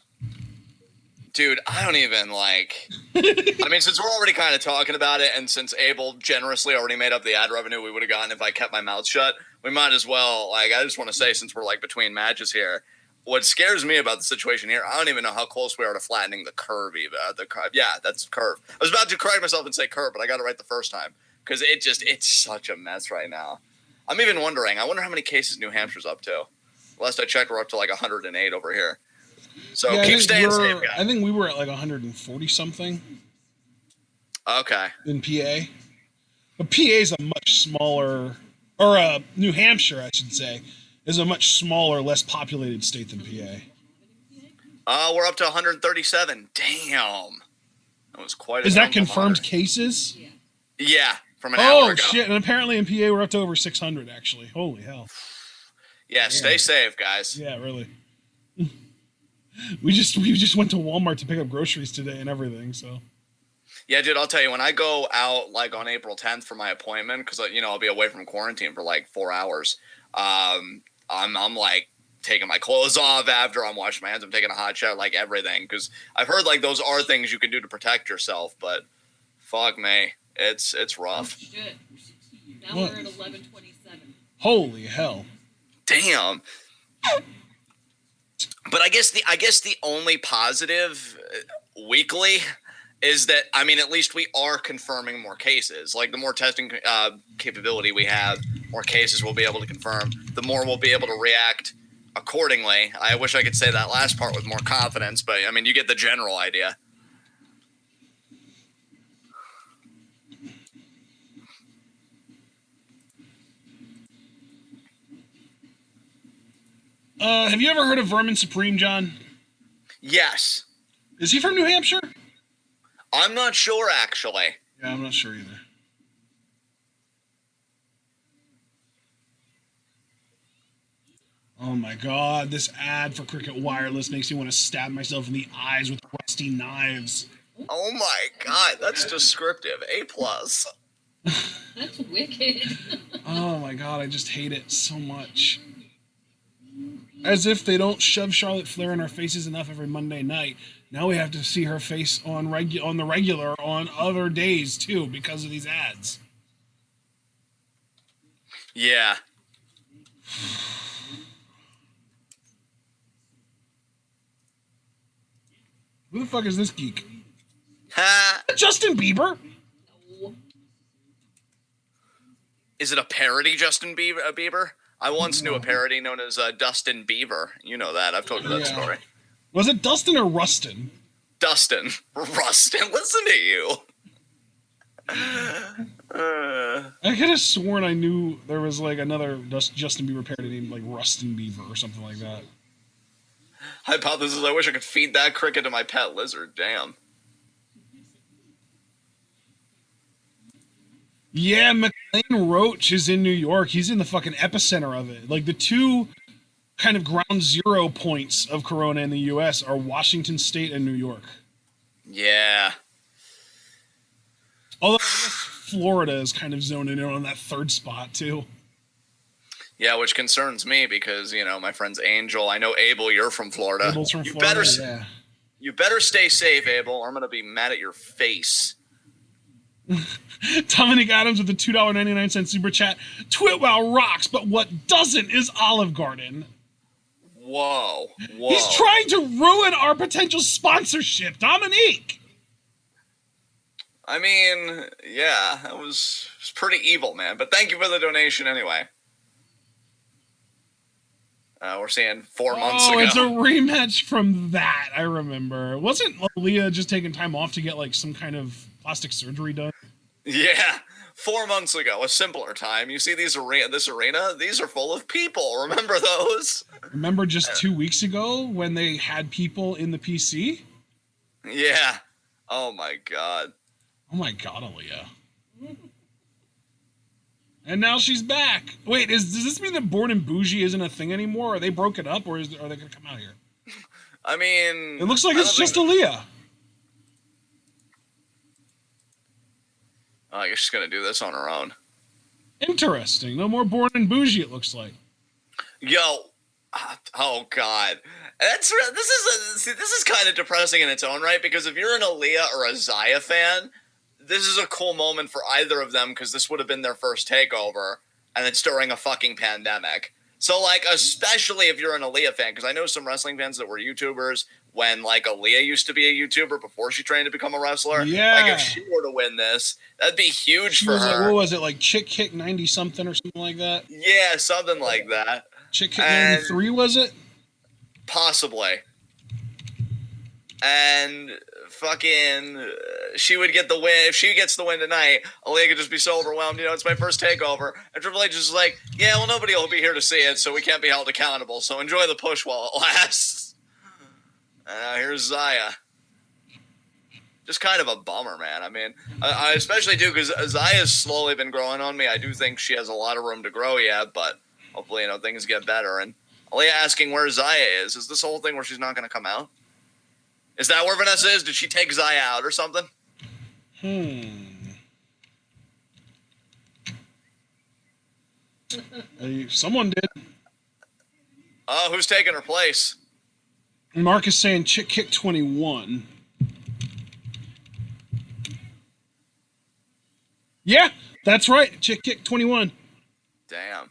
Dude, I don't even like. I mean, since we're already kind of talking about it, and since Abel generously already made up the ad revenue we would have gotten if I kept my mouth shut, we might as well. Like, I just want to say, since we're like between matches here, what scares me about the situation here, I don't even know how close we are to flattening the curve. Even yeah, that's curve. I was about to correct myself and say curve, but I got it right the first time because it's such a mess right now. I'm even wondering. I wonder how many cases New Hampshire's up to. Last I checked, we're up to like 108 over here. So yeah, keep staying safe, guys. I think we were at like 140 something. Okay. In PA. But PA is a much smaller, or New Hampshire, I should say, is a much smaller, less populated state than PA. We're up to 137. Damn. That was quite a Is that jump confirmed from cases? Yeah, from an hour ago. Oh, shit. And apparently in PA, we're up to over 600, actually. Holy hell. Yeah, stay safe, guys. Yeah, really. We just went to Walmart to pick up groceries today and everything, so. Yeah, dude, I'll tell you, when I go out, like, on April 10th for my appointment, because, you know, I'll be away from quarantine for, like, 4 hours, I'm like, taking my clothes off after, I'm washing my hands, I'm taking a hot shower, like, everything, because I've heard, like, those are things you can do to protect yourself, but fuck me. It's Oh, rough. shit. Now What? we're at 11:27. Holy hell. Damn. But I guess the only positive weekly is that, I mean, at least we are confirming more cases. Like, the more testing capability we have, more cases we'll be able to confirm, the more we'll be able to react accordingly. I wish I could say that last part with more confidence, but I mean, you get the general idea. Have you ever heard of Vermin Supreme, John? Yes. Is he from New Hampshire? I'm not sure, actually. Yeah, I'm not sure either. Oh my god, this ad for Cricket Wireless makes me want to stab myself in the eyes with rusty knives. Oh my god, that's descriptive. A+. That's wicked. Oh my god, I just hate it so much. As if they don't shove Charlotte Flair in our faces enough every Monday night. Now we have to see her face on the regular on other days too because of these ads. Yeah. Who the fuck is this geek? Ha! Justin Bieber? No. Is it a parody, Justin Bieber? I once knew a parody known as Dustin Beaver. You know that. I've told you that story. Was it Dustin or Rustin? Dustin. Rustin, listen to you. I could have sworn I knew there was like another Justin Bieber parody named like Rustin Beaver or something like that. Hypothesis, I wish I could feed that cricket to my pet lizard. Damn. Yeah, McLean Roach is in New York. He's in the fucking epicenter of it. Like, the two kind of ground zero points of Corona in the U.S. are Washington State and New York. Yeah. Although I guess Florida is kind of zoning in on that third spot, too. Yeah, which concerns me because, you know, my friend's Angel. I know, Abel, you're from Florida. Abel's from you Florida, better, yeah. You better stay safe, Abel, or I'm going to be mad at your face. Dominic Adams with the $2.99 super chat. Twitwell rocks, but what doesn't is Olive Garden. Whoa. He's trying to ruin our potential sponsorship, Dominique. I mean, yeah, it was pretty evil, man. But thank you for the donation anyway. We're seeing 4 months ago. Oh, it's a rematch from that, I remember. Wasn't Aliyah just taking time off to get, like, some kind of plastic surgery done? Yeah, 4 months ago, a simpler time. You see this arena? These are full of people. Remember those? Remember just 2 weeks ago when they had people in the PC? Yeah. Oh, my God. Oh, my God, Aliyah. And now she's back. Wait, does this mean that Born and Bougie isn't a thing anymore? Are they broken up, or are they going to come out here? I mean... It looks like it's just Aliyah. Oh, I guess she's going to do this on her own. Interesting. No more Born and Bougie, it looks like. Yo. Oh, God. This is kind of depressing in its own right, because if you're an Aliyah or a Xia fan, this is a cool moment for either of them, because this would have been their first takeover, and it's during a fucking pandemic. So, like, especially if you're an Aliyah fan, because I know some wrestling fans that were YouTubers when, like, Aliyah used to be a YouTuber before she trained to become a wrestler. Yeah. Like, if she were to win this, that'd be huge for her. Like, what was it, like Chick Kick 90-something or something like that? Yeah, something like that. Chick Kick 93, was it? Possibly. And fucking, she would get the win. If she gets the win tonight, Aliyah could just be so overwhelmed. You know, it's my first takeover. And Triple H is like, yeah, well, nobody will be here to see it, so we can't be held accountable. So enjoy the push while it lasts. Here's Xia. Just kind of a bummer, man. I mean, I especially do because Xaya's slowly been growing on me. I do think she has a lot of room to grow yet, but hopefully, you know, things get better. And Aliyah asking where Xia is this whole thing where she's not going to come out? Is that where Vanessa is? Did she take Xia out or something? Someone did. Who's taking her place? Mark is saying Chick Kick 21. Yeah, that's right. Chick kick 21. Damn.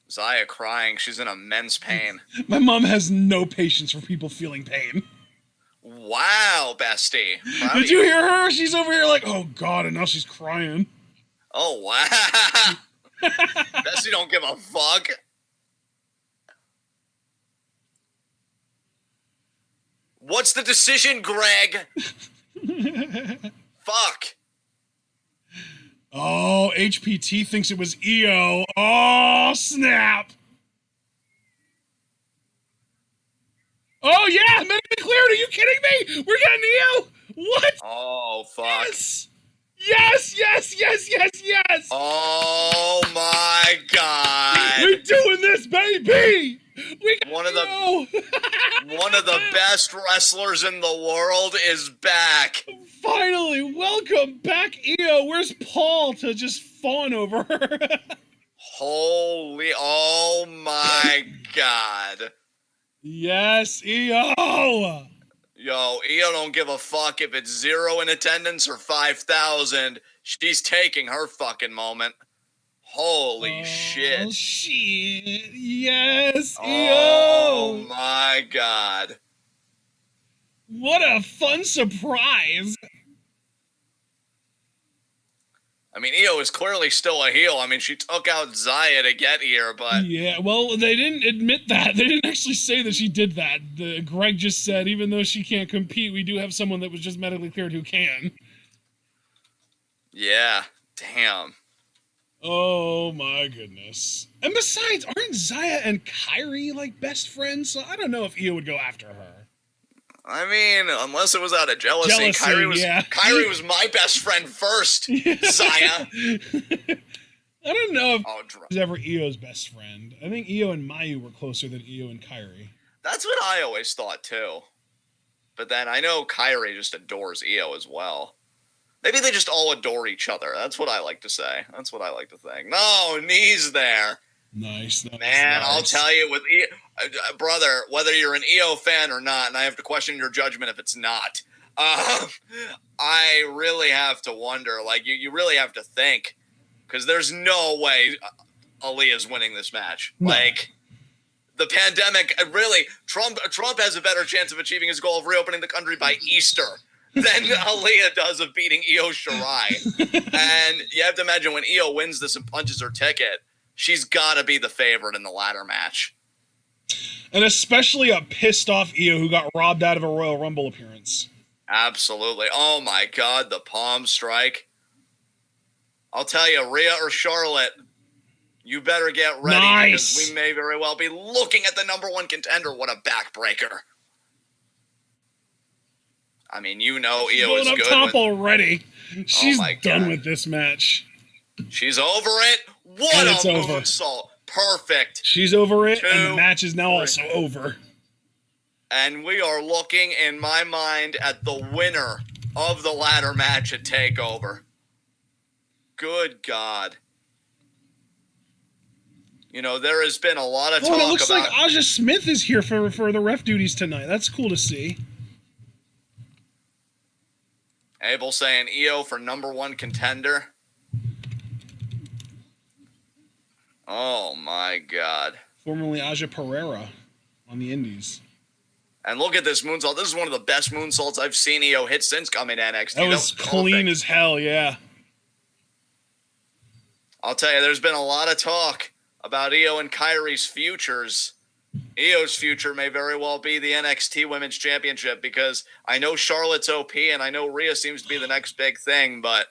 Xia crying. She's in immense pain. My mom has no patience for people feeling pain. Wow, bestie. Proud Did of you hear her? She's over here like, oh God, and now she's crying. Oh, wow. Bestie don't give a fuck. What's the decision, Greg? Fuck. Oh, HPT thinks it was EO. Oh, snap. Oh, yeah, medically cleared. Are you kidding me? We're getting EO? What? Oh, fuck. Yes. Yes, yes, yes, yes, yes. Oh, my God. We're doing this, baby. We got One of the EO. One of the best wrestlers in the world is back. Finally, welcome back, EO. Where's Paul to just fawn over her? Holy, oh my God. Yes, EO. Yo, Io don't give a fuck if it's 0 in attendance or 5,000. She's taking her fucking moment. Holy shit. Oh, shit. Yes, Oh EO. my God. What a fun surprise. I mean, Io is clearly still a heel. I mean, she took out Xia to get here, but... Yeah, well, they didn't admit that. They didn't actually say that she did that. Greg just said, even though she can't compete, we do have someone that was just medically cleared who can. Yeah, damn. Oh my goodness. And besides, aren't Xia and Kyrie like best friends? So I don't know if Io would go after her. I mean, unless it was out of jealousy. Kyrie was my best friend first, Xia. I don't know if Oh, was ever Io's best friend. I think Io and Mayu were closer than Io and Kyrie. That's what I always thought, too. But then I know Kyrie just adores Io as well. Maybe they just all adore each other. That's what I like to say. That's what I like to think. No, knees there. Nice. Man, nice. I'll tell you, with brother, whether you're an EO fan or not, and I have to question your judgment if it's not, I really have to wonder. Like, you really have to think, because there's no way Aliyah's winning this match. No. Like, the pandemic, really, Trump has a better chance of achieving his goal of reopening the country by Easter than Aliyah does of beating Io Shirai. And you have to imagine when Io wins this and punches her ticket, she's got to be the favorite in the ladder match. And especially a pissed off Io who got robbed out of a Royal Rumble appearance. Absolutely. Oh my God, the palm strike. I'll tell you, Rhea or Charlotte, you better get ready because we may very well be looking at the #1 contender. What a backbreaker. I mean, you know Io is good. good. Up top already. She's done God. with this match. She's over it. What a moonsault. Perfect. She's over it, and the match is now also over. And we are looking, in my mind, at the winner of the ladder match at TakeOver. Good God. You know, there has been a lot of talk about... it looks like Aja Smith is here for the ref duties tonight. That's cool to see. Abel saying Io for #1 contender. Oh, my God. Formerly Aja Pereira on the Indies. And look at this moonsault. This is one of the best moonsaults I've seen Io hit since coming to NXT. That was clean as hell, yeah. I'll tell you, there's been a lot of talk about Io and Kyrie's futures. Io's future may very well be the NXT Women's Championship, because I know Charlotte's OP and I know Rhea seems to be the next big thing, but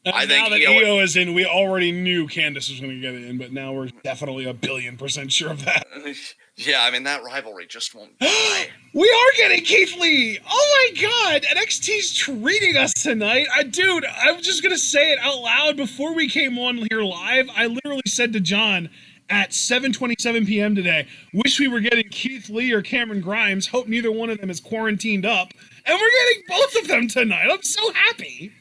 I think now that Io is in, we already knew Candice was going to get it in, but now we're definitely 1,000,000,000% sure of that. Yeah, I mean, that rivalry just won't die. We are getting Keith Lee! Oh my God! NXT's treating us tonight! Dude, I'm just going to say it out loud. Before we came on here live, I literally said to John at 7:27 p.m. today, wish we were getting Keith Lee or Cameron Grimes, hope neither one of them is quarantined up, and we're getting both of them tonight! I'm so happy!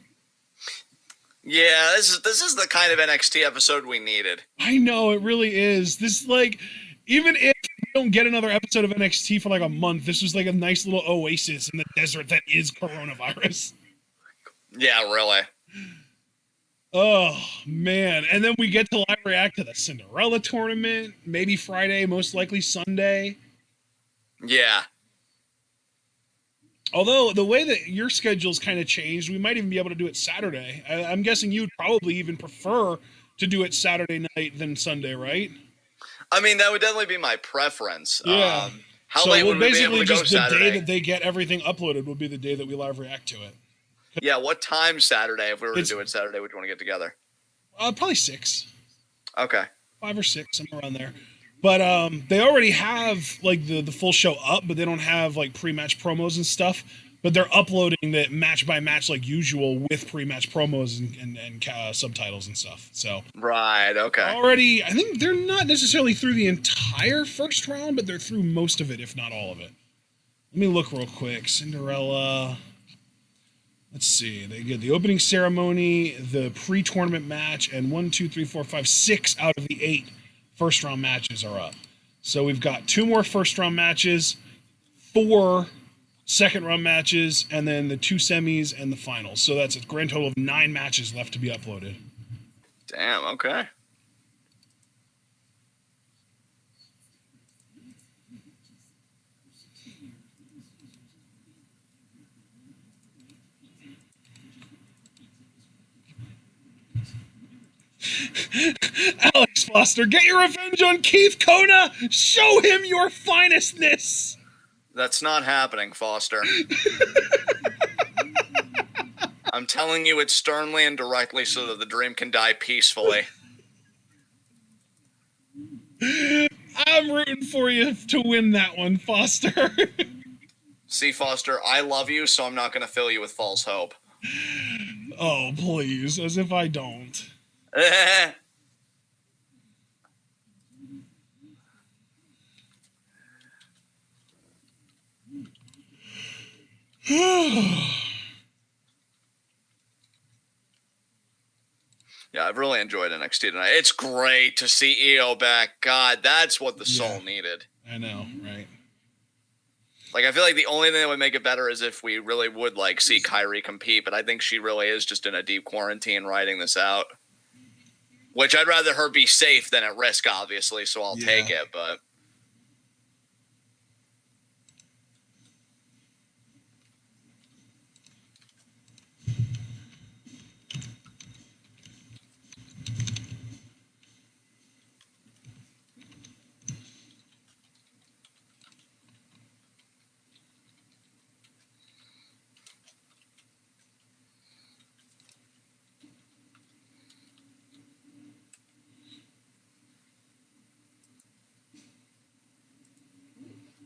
Yeah, this is the kind of NXT episode we needed. I know, it really is. This, like, even if we don't get another episode of NXT for like a month. This was like a nice little oasis in the desert that is coronavirus. Yeah, really. Oh, man. And then we get to live react to the Cinderella tournament, maybe Friday, most likely Sunday. Yeah. Although the way that your schedule's kind of changed, we might even be able to do it Saturday. I'm guessing you'd probably even prefer to do it Saturday night than Sunday, right? I mean, that would definitely be my preference. Yeah. How So late we'll would we be able basically to go just the day Saturday? that they get everything uploaded will be the day that we live react to it. Yeah, what time Saturday, if we were to It's- do it Saturday, would you want to get together? Probably 6. Okay. 5 or 6, somewhere around there. But they already have like the full show up, but they don't have like pre-match promos and stuff. But they're uploading that match by match like usual with pre-match promos and subtitles and stuff. So Right, okay. already, I think they're not necessarily through the entire first round, but they're through most of it, if not all of it. Let me look real quick. Cinderella. Let's see. They get the opening ceremony, the pre-tournament match, and 6 out of the 8 first-round matches are up. So we've got 2 more first-round matches, 4 second-round matches, and then the 2 semis and the finals. So that's a grand total of 9 matches left to be uploaded. Damn, okay. Alex Foster, get your revenge on Keith Kona! Show him your finestness! That's not happening, Foster. I'm telling you it sternly and directly so that the dream can die peacefully. I'm rooting for you to win that one, Foster. See, Foster, I love you, so I'm not going to fill you with false hope. Oh, please, as if I don't. Yeah, I've really enjoyed NXT tonight. It's great to see EO back. God, that's what the soul needed. I know, right? Like, I feel like the only thing that would make it better is if we really would, like, see Kyrie compete, but I think she really is just in a deep quarantine riding this out. Which I'd rather her be safe than at risk, obviously, so I'll take it, but...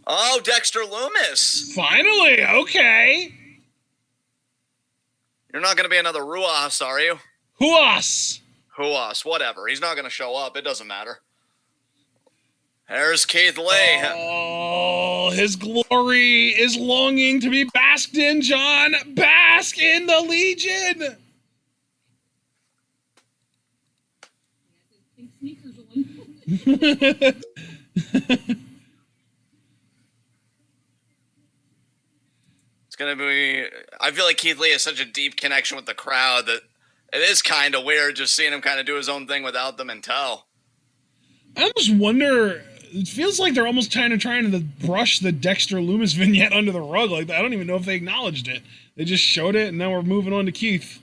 Oh, Dexter Loomis! Finally, okay. You're not going to be another Ruas, are you? Huas. Ruas, whatever. He's not going to show up. It doesn't matter. There's Keith Lee. Oh, his glory is longing to be basked in, John. Bask in the Legion. Pink sneakers on. It's going to be... I feel like Keith Lee has such a deep connection with the crowd that it is kind of weird just seeing him kind of do his own thing without them in tow. I almost wonder. It feels like they're almost trying to brush the Dexter Loomis vignette under the rug. Like I don't even know if they acknowledged it. They just showed it, and now we're moving on to Keith.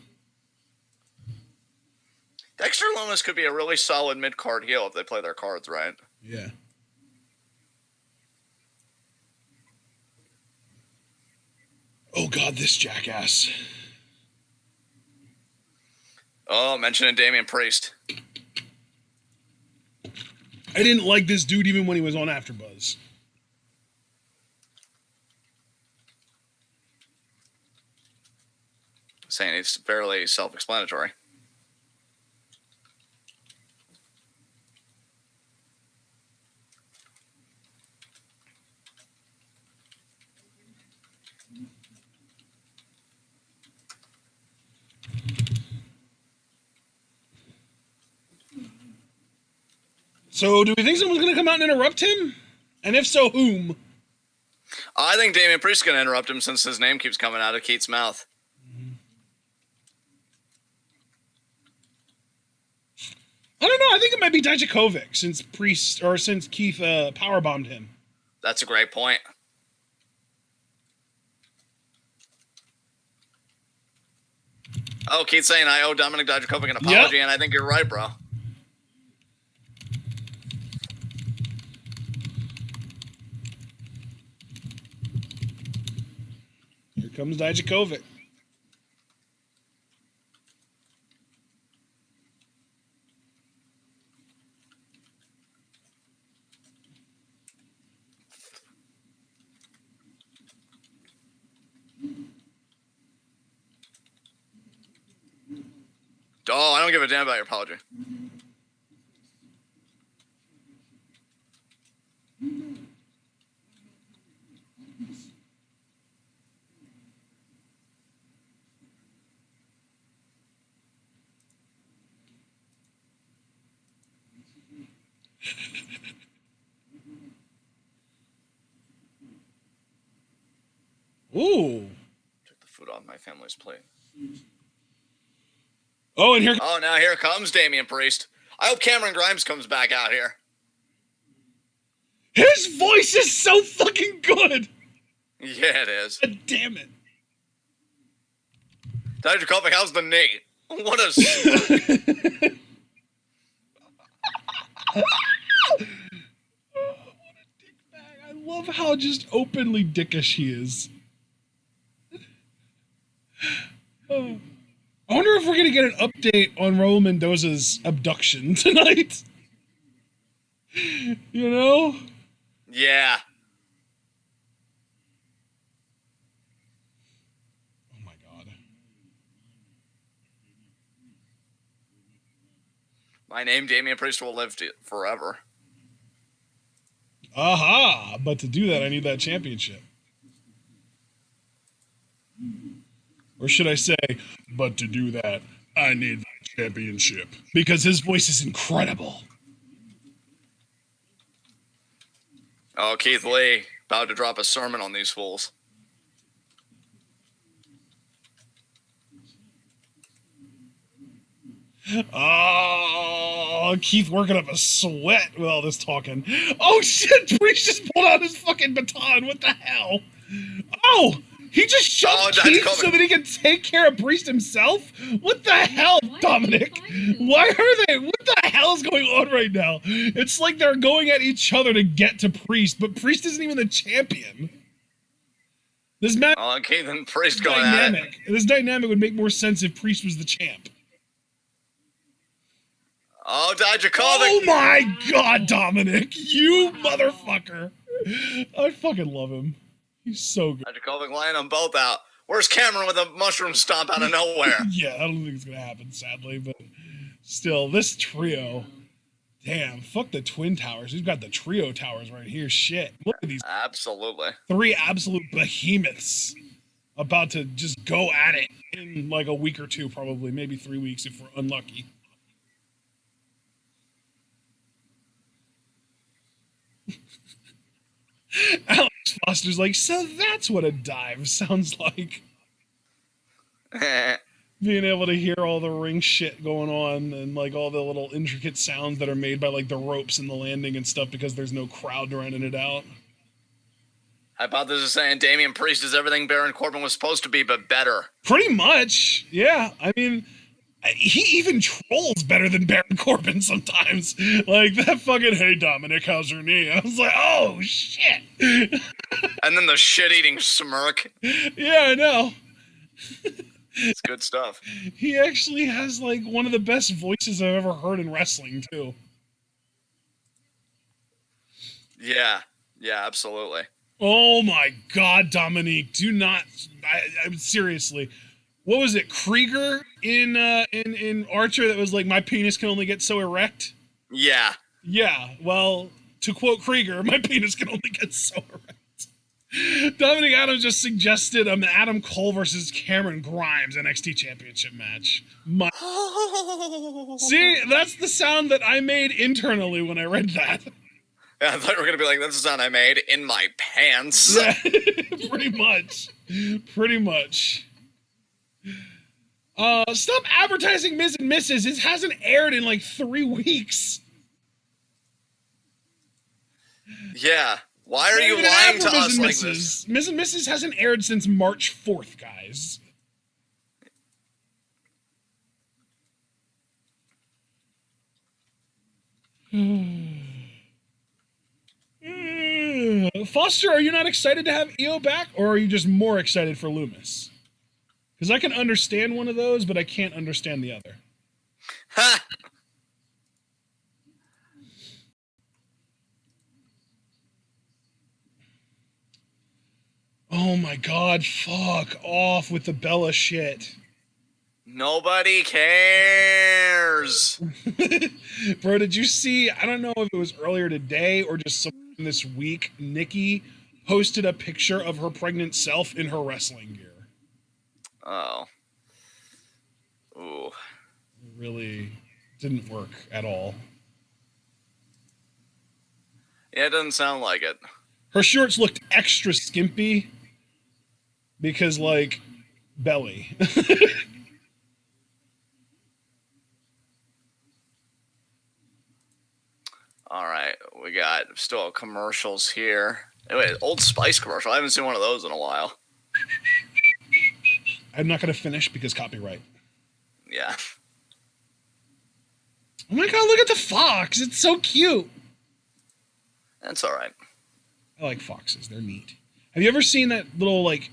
Dexter Loomis could be a really solid mid-card heel if they play their cards right. Yeah. Oh God, this jackass. Oh, mentioning Damian Priest. I didn't like this dude even when he was on AfterBuzz. Saying it's fairly self-explanatory. So, do we think someone's going to come out and interrupt him? And if so, whom? I think Damian Priest is going to interrupt him since his name keeps coming out of Keith's mouth. I don't know. I think it might be Dijakovic since Keith powerbombed him. That's a great point. Oh, Keith's saying I owe Dominic Dijakovic an apology, and I think you're right, bro. Here comes Dijakovic. Oh, I don't give a damn about your apology. Ooh. Took the food off my family's plate. Oh, and here. Oh, now here comes Damian Priest. I hope Cameron Grimes comes back out here. His voice is so fucking good. Yeah, it is. God damn it. Dijakovic, how's the knee? What a... I love how just openly dickish he is. I wonder if we're going to get an update on Raul Mendoza's abduction tonight. You know? Yeah. Oh my god. My name, Damian Priest, will live forever. Aha! But to do that, I need that championship. Or should I say, but to do that, I need that championship. Because his voice is incredible. Oh, Keith Lee, about to drop a sermon on these fools. Oh, Keith working up a sweat with all this talking. Oh shit, Priest just pulled out his fucking baton. What the hell? Oh, he just shoved Keith so that he can take care of Priest himself? What the hell, Dominic? Why are they? What the hell is going on right now? It's like they're going at each other to get to Priest, but Priest isn't even the champion. This match. Oh, Keith and Priest going at it. This dynamic would make more sense if Priest was the champ. Oh, Dijakovic! Oh my god, Dominic! You motherfucker! I fucking love him. He's so good. Dijakovic laying them both out. Where's Cameron with a mushroom stomp out of nowhere? Yeah, I don't think it's gonna happen, sadly, but still, this trio. Damn, fuck the Twin Towers. We've got the Trio Towers right here. Shit. Look at these. Absolutely. 3 absolute behemoths about to just go at it in like a week or 2, probably. Maybe 3 weeks if we're unlucky. Alex Foster's like, so that's what a dive sounds like. Being able to hear all the ring shit going on and like all the little intricate sounds that are made by like the ropes and the landing and stuff because there's no crowd running it out. Hypothesis is saying Damian Priest is everything Baron Corbin was supposed to be, but better. Pretty much, yeah. I mean, he even trolls better than Baron Corbin sometimes. Like that fucking, hey Dominic, how's your knee? I was like, oh shit. And then the shit-eating smirk. Yeah, I know. It's good stuff. He actually has like one of the best voices I've ever heard in wrestling too. Yeah, absolutely. Oh my god, Dominique, do not. I seriously. What was it, Krieger in Archer that was like, my penis can only get so erect? Yeah. Yeah, well, to quote Krieger, my penis can only get so erect. Dominic Adams just suggested Adam Cole versus Cameron Grimes NXT Championship match. See, that's the sound that I made internally when I read that. Yeah, I thought you were gonna be like, "That's the sound I made in my pants." Yeah, pretty much. Pretty much. Stop advertising Ms. and Mrs. It hasn't aired in like 3 weeks. Yeah. Why are you lying to us like this? Ms. and Mrs. hasn't aired since March 4th, guys. Foster, are you not excited to have EO back, or are you just more excited for Loomis? Because I can understand one of those, but I can't understand the other. Ha! Oh my god, fuck off with the Bella shit. Nobody cares. Bro, did you see, I don't know if it was earlier today or just sometime this week, Nikki posted a picture of her pregnant self in her wrestling gear. Oh. Ooh. It really didn't work at all. Yeah, it doesn't sound like it. Her shorts looked extra skimpy because, like, belly. All right, we got still commercials here. Anyway, Old Spice commercial. I haven't seen one of those in a while. I'm not going to finish because copyright. Yeah. Oh my god, look at the fox. It's so cute. That's all right. I like foxes. They're neat. Have you ever seen that little, like,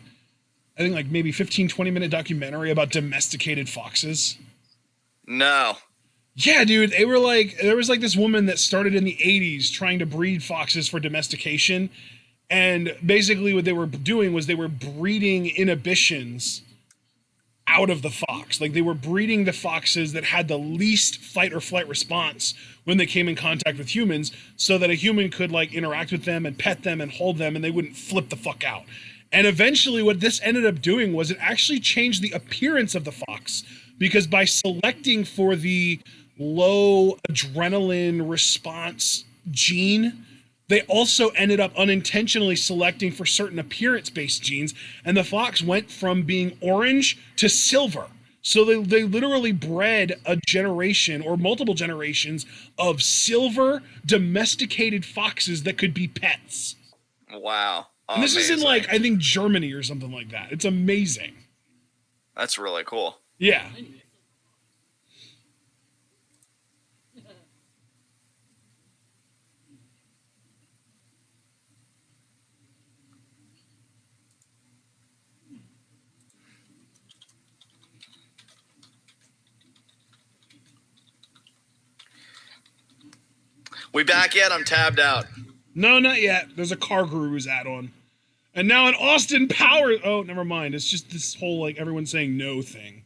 I think like maybe 15, 20-minute documentary about domesticated foxes? No. Yeah, dude. They were like, there was like this woman that started in the 80s trying to breed foxes for domestication. And basically what they were doing was they were breeding inhibitions out of the fox. Like they were breeding the foxes that had the least fight or flight response when they came in contact with humans so that a human could like interact with them and pet them and hold them and they wouldn't flip the fuck out. And eventually what this ended up doing was it actually changed the appearance of the fox because by selecting for the low adrenaline response gene, they also ended up unintentionally selecting for certain appearance-based genes, and the fox went from being orange to silver. So they literally bred a generation or multiple generations of silver domesticated foxes that could be pets. Wow. And this is in Amazing. like, I think Germany or something like that. It's amazing. That's really cool. Yeah. We back yet? I'm tabbed out. No, not yet. There's a Car Gurus add-on. And now an Austin Powers. Oh, never mind. It's just this whole, like, everyone saying no thing.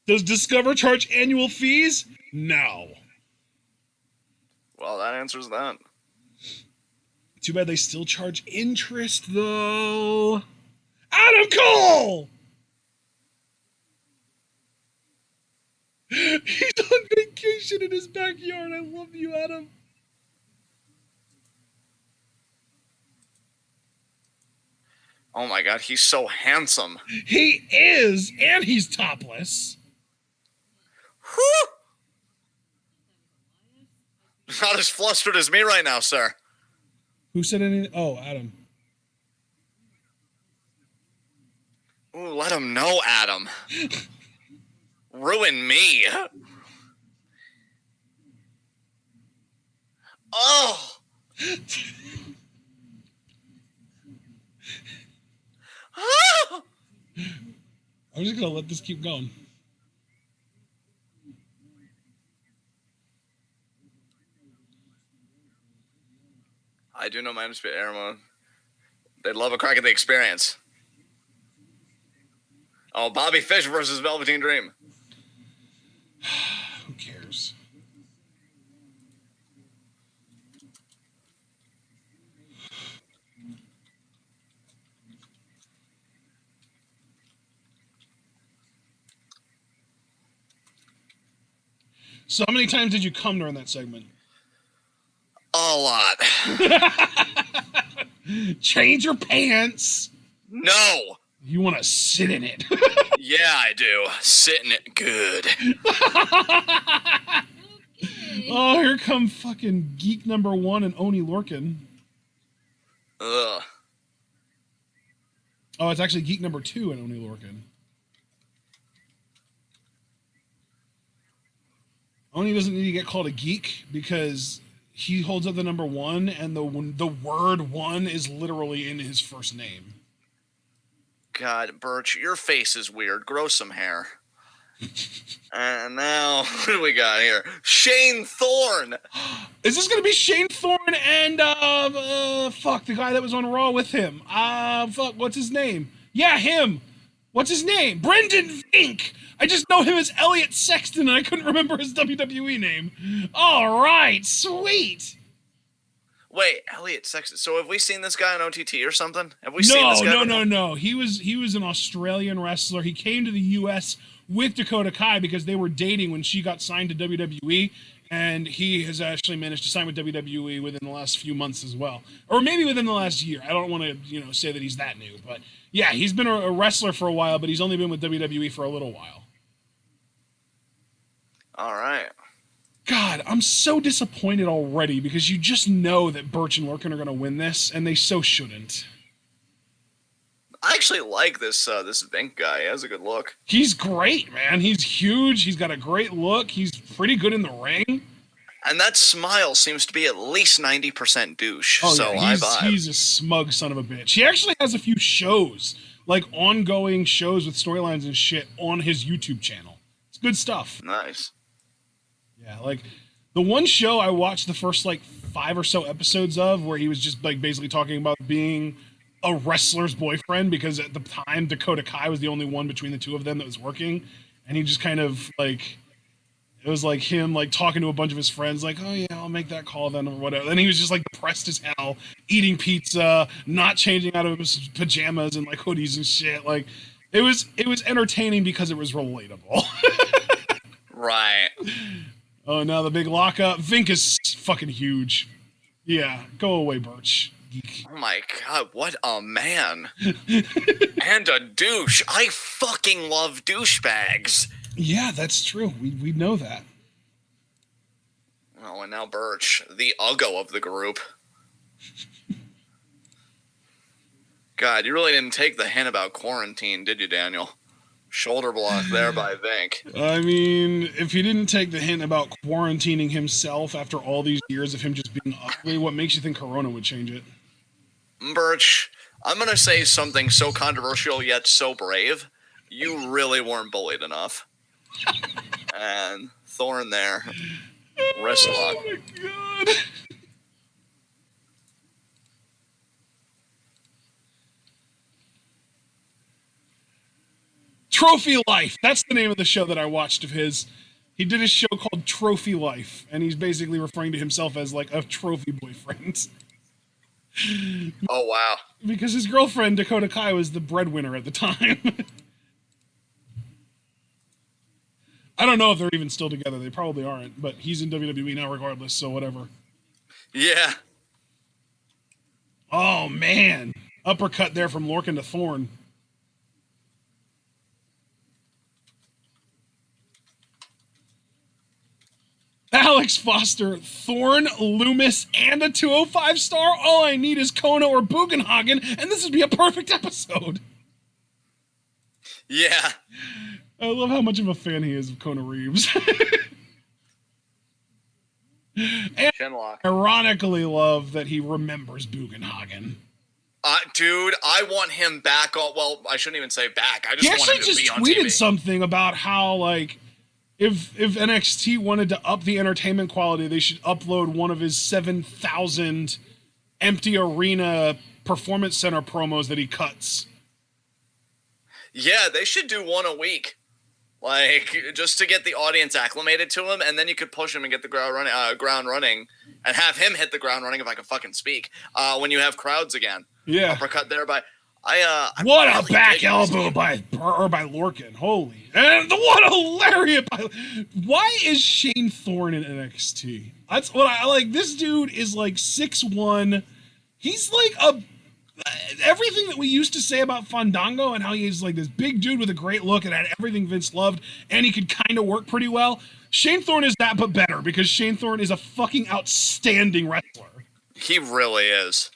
Does Discover charge annual fees? No. Well, that answers that. Too bad they still charge interest, though. Adam Cole! He's on vacation in his backyard. I love you, Adam. Oh my god, he's so handsome. He is, and he's topless. Whew! Not as flustered as me right now, sir. Who said anything? Oh, Adam. Ooh, let him know, Adam. Ruin me. Oh! Ah! I'm just gonna let this keep going. I do know my Undisputed Era. They'd love a crack at the experience. Oh, Bobby Fish versus Velveteen Dream. Who cares? So how many times did you come during that segment? A lot. Change your pants. No. You want to sit in it. Yeah, I do. Sit in it good. Okay. Oh, here come fucking geek number 1 and Oni Lorcan. Ugh. Oh, it's actually geek number 2 and Oni Lorcan. Oni doesn't need to get called a geek because he holds up the number 1, and the word 1 is literally in his first name. God, Birch, your face is weird. Grow some hair. And now, what do we got here? Shane Thorne. Is this going to be Shane Thorne and, fuck, the guy that was on Raw with him? Fuck, what's his name? Yeah, him. What's his name? Brendan Vink. I just know him as Elliot Sexton, and I couldn't remember his WWE name. All right, sweet. Wait, Elliot Sexton. So have we seen this guy on OTT or something? Have we seen this guy? No. He was an Australian wrestler. He came to the U.S. with Dakota Kai because they were dating when she got signed to WWE, and he has actually managed to sign with WWE within the last few months as well, or maybe within the last year. I don't want to say that he's that new, but yeah, he's been a wrestler for a while, but he's only been with WWE for a little while. All right. God, I'm so disappointed already because you just know that Birch and Lorcan are going to win this, and they so shouldn't. I actually like this Vink guy. He has a good look. He's great, man. He's huge. He's got a great look. He's pretty good in the ring. And that smile seems to be at least 90% douche. Oh, so yeah, I vibe. he's a smug son of a bitch. He actually has a few shows, like ongoing shows with storylines and shit on his YouTube channel. It's good stuff. Nice. Yeah, like the one show I watched the first like 5 or so episodes of where he was just like basically talking about being a wrestler's boyfriend because at the time Dakota Kai was the only one between the two of them that was working, and he just kind of like it was like him like talking to a bunch of his friends like, oh yeah, I'll make that call then or whatever. And he was just like depressed as hell, eating pizza, not changing out of his pajamas and like hoodies and shit. Like it was entertaining because it was relatable. Right. Oh, now the big lockup. Vink is fucking huge. Yeah, go away, Birch. Geek. Oh my god, what a man. And a douche. I fucking love douchebags. Yeah, that's true. We know that. Oh, and now Birch, the uggo of the group. God, you really didn't take the hint about quarantine, did you, Daniel? Shoulder block there by Vink. I mean, if he didn't take the hint about quarantining himself after all these years of him just being ugly, what makes you think Corona would change it? Birch, I'm going to say something so controversial yet so brave. You really weren't bullied enough. And Thorne there. Wrist lock. Oh my god. Trophy Life. That's the name of the show that I watched of his. He did a show called Trophy Life, and he's basically referring to himself as like a trophy boyfriend. Oh, wow. Because his girlfriend, Dakota Kai, was the breadwinner at the time. I don't know if they're even still together. They probably aren't, but he's in WWE now regardless, so whatever. Yeah. Oh, man. Uppercut there from Lorcan to Thorne. Alex Foster, Thorne, Loomis, and a 205 star. All I need is Kona or Bugenhagen, and this would be a perfect episode. Yeah. I love how much of a fan he is of Kona Reeves. And Chinlock. ironically love that he remembers Bugenhagen. Dude, I want him back. Well, I shouldn't even say back. I just He want actually him to just be on tweeted TV. something about how, like, if NXT wanted to up the entertainment quality, they should upload one of his 7,000 empty arena performance center promos that he cuts. Yeah, they should do one a week. Like, just to get the audience acclimated to him, and then you could push him and get the ground running, and have him hit the ground running if I can fucking speak. When you have crowds again. Yeah. Uppercut there by... What a back elbow by Lorcan. Holy. And what a lariat by... Why is Shane Thorne in NXT? That's what I like. This dude is like 6'1". He's like everything that we used to say about Fandango and how he's like this big dude with a great look and had everything Vince loved, and he could kind of work pretty well. Shane Thorne is that, but better, because Shane Thorne is a fucking outstanding wrestler. He really is.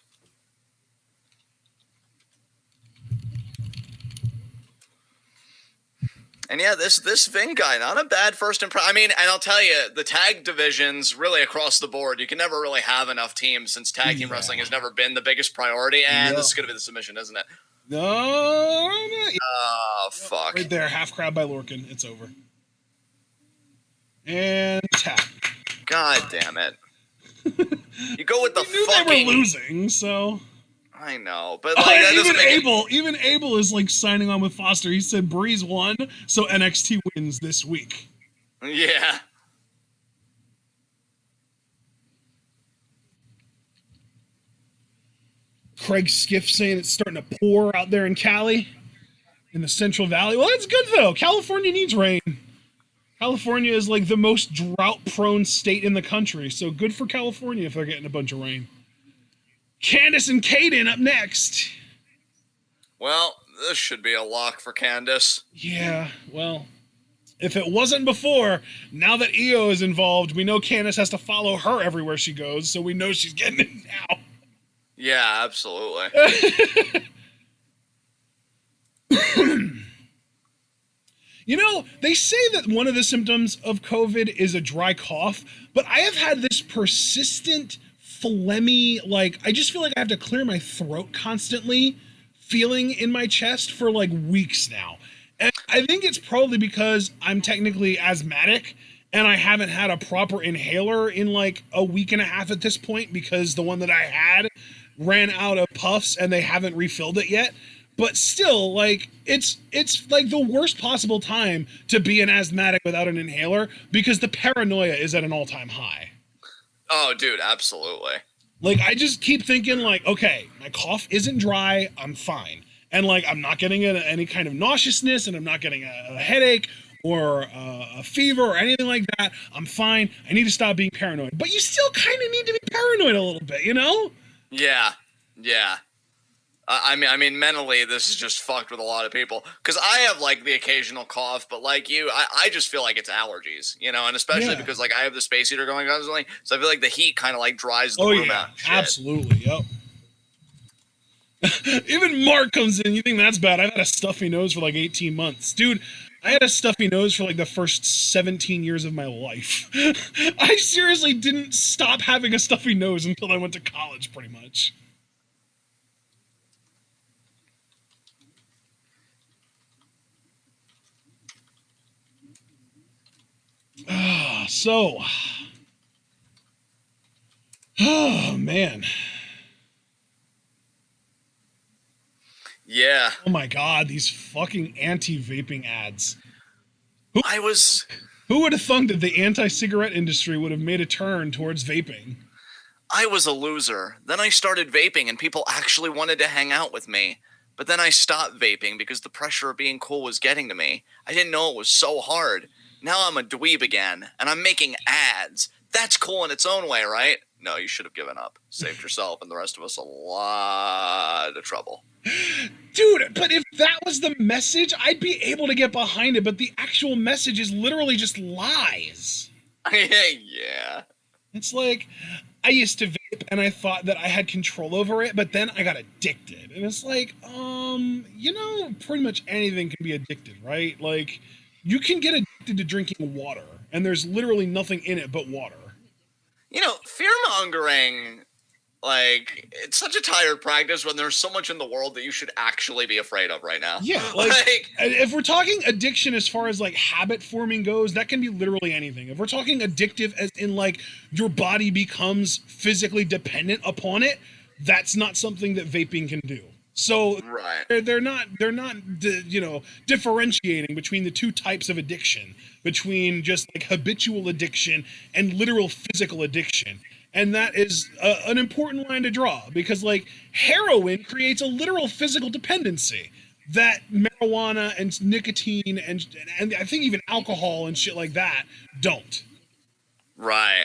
And yeah, this Vin guy, not a bad first impression. I mean, and I'll tell you, the tag divisions, really across the board, you can never really have enough teams since tag team wrestling has never been the biggest priority. And this is going to be the submission, isn't it? No. Oh, fuck. Right there, half crab by Lorcan. It's over. And tap. God damn it. You go with the fucking... They were losing, so... I know, but like that doesn't make even Abel is like signing on with Foster. He said Breeze won, so NXT wins this week. Yeah. Craig Skiff saying it's starting to pour out there in Cali, in the Central Valley. Well, that's good though. California needs rain. California is like the most drought-prone state in the country, so good for California if they're getting a bunch of rain. Candice and Kayden up next. Well, this should be a lock for Candice. Yeah, well, if it wasn't before, now that Io is involved, we know Candice has to follow her everywhere she goes, so we know she's getting it now. Yeah, absolutely. You know, they say that one of the symptoms of COVID is a dry cough, but I have had this persistent phlegmy, like, I just feel like I have to clear my throat constantly, feeling in my chest for like weeks now. And I think it's probably because I'm technically asthmatic and I haven't had a proper inhaler in like a week and a half at this point, because the one that I had ran out of puffs and they haven't refilled it yet. But still, like, it's like the worst possible time to be an asthmatic without an inhaler, because the paranoia is at an all-time high. Oh, dude, absolutely. Like, I just keep thinking, like, okay, my cough isn't dry, I'm fine. And, like, I'm not getting any kind of nauseousness, and I'm not getting a headache or a fever or anything like that. I'm fine. I need to stop being paranoid. But you still kind of need to be paranoid a little bit, you know? Yeah, yeah. I mean, mentally, this is just fucked with a lot of people. Because I have, like, the occasional cough, but like you, I just feel like it's allergies, you know? And especially because, like, I have the space heater going constantly, so I feel like the heat kind of, like, dries the room out. Shit. Absolutely, yep. Even Mark comes in, you think that's bad. I've had a stuffy nose for, like, 18 months. Dude, I had a stuffy nose for, like, the first 17 years of my life. I seriously didn't stop having a stuffy nose until I went to college, pretty much. So, oh man, yeah. Oh my god, these fucking anti-vaping ads. Who would have thunk that the anti-cigarette industry would have made a turn towards vaping? I was a loser. Then I started vaping and people actually wanted to hang out with me. But then I stopped vaping because the pressure of being cool was getting to me. I didn't know it was so hard. Now I'm a dweeb again, and I'm making ads. That's cool in its own way, right? No, you should have given up. Saved yourself and the rest of us a lot of trouble. Dude, but if that was the message, I'd be able to get behind it, but the actual message is literally just lies. Yeah. It's like, I used to vape, and I thought that I had control over it, but then I got addicted. And it's like, you know, pretty much anything can be addicted, right? Like, you can get addicted to drinking water, and there's literally nothing in it but water. You know, fear-mongering, like, it's such a tired practice when there's so much in the world that you should actually be afraid of right now. Yeah, like if we're talking addiction as far as, like, habit forming goes, that can be literally anything. If we're talking addictive as in, like, your body becomes physically dependent upon it, that's not something that vaping can do. So they're not you know, differentiating between the two types of addiction, between just like habitual addiction and literal physical addiction. And that is an important line to draw, because like heroin creates a literal physical dependency that marijuana and nicotine and I think even alcohol and shit like that don't. Right.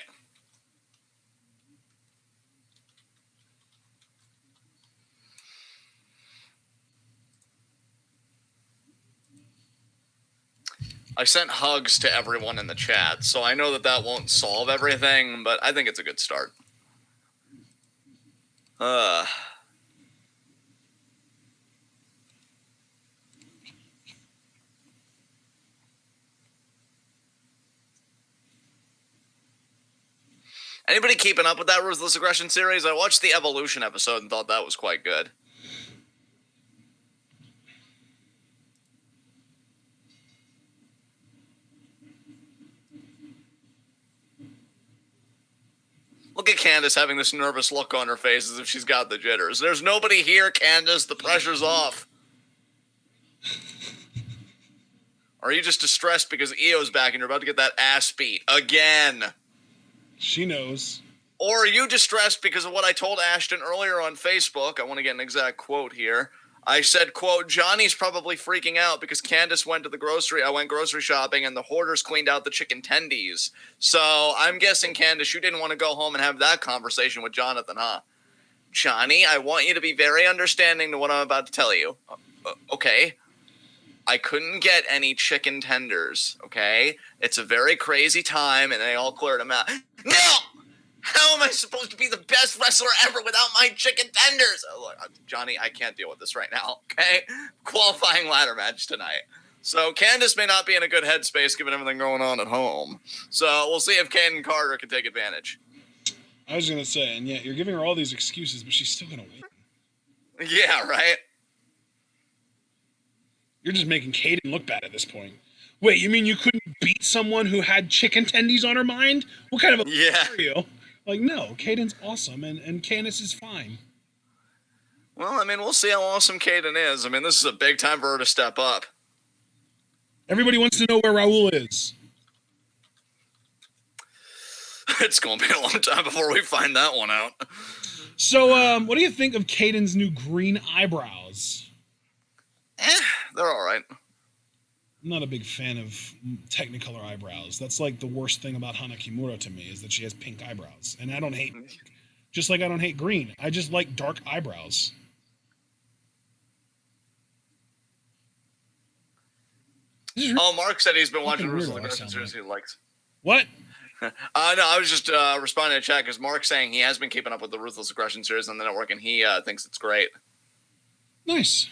I sent hugs to everyone in the chat, so I know that won't solve everything, but I think it's a good start. Anybody keeping up with that Ruthless Aggression series? I watched the Evolution episode and thought that was quite good. Look at Candice having this nervous look on her face as if she's got the jitters. There's nobody here, Candice. The pressure's off. Or are you just distressed because Io's back and you're about to get that ass beat again? She knows. Or are you distressed because of what I told Ashton earlier on Facebook? I want to get an exact quote here. I said, quote, Johnny's probably freaking out because Candice went grocery shopping and the hoarders cleaned out the chicken tendies. So I'm guessing, Candice, you didn't want to go home and have that conversation with Jonathan, huh? Johnny, I want you to be very understanding to what I'm about to tell you. Okay. I couldn't get any chicken tenders, okay? It's a very crazy time, and they all cleared them out. No! How am I supposed to be the best wrestler ever without my chicken tenders? Oh, look, Johnny, I can't deal with this right now, okay? Qualifying ladder match tonight. So Candice may not be in a good headspace given everything going on at home. So we'll see if Kayden Carter can take advantage. I was going to say, and yeah, you're giving her all these excuses, but she's still going to win. Yeah, right? You're just making Kayden look bad at this point. Wait, you mean you couldn't beat someone who had chicken tendies on her mind? What kind of a are you? Like, no, Kayden's awesome, and Candice is fine. Well, I mean, we'll see how awesome Kayden is. I mean, this is a big time for her to step up. Everybody wants to know where Raul is. It's going to be a long time before we find that one out. So, what do you think of Kayden's new green eyebrows? They're all right. I'm not a big fan of Technicolor eyebrows. That's like the worst thing about Hana Kimura to me is that she has pink eyebrows. And I don't hate, just like I don't hate green. I just like dark eyebrows. Oh, Mark said he's been watching Ruthless Aggression series he likes. What? No, I was just responding to chat because Mark's saying he has been keeping up with the Ruthless Aggression series on the network and he thinks it's great. Nice.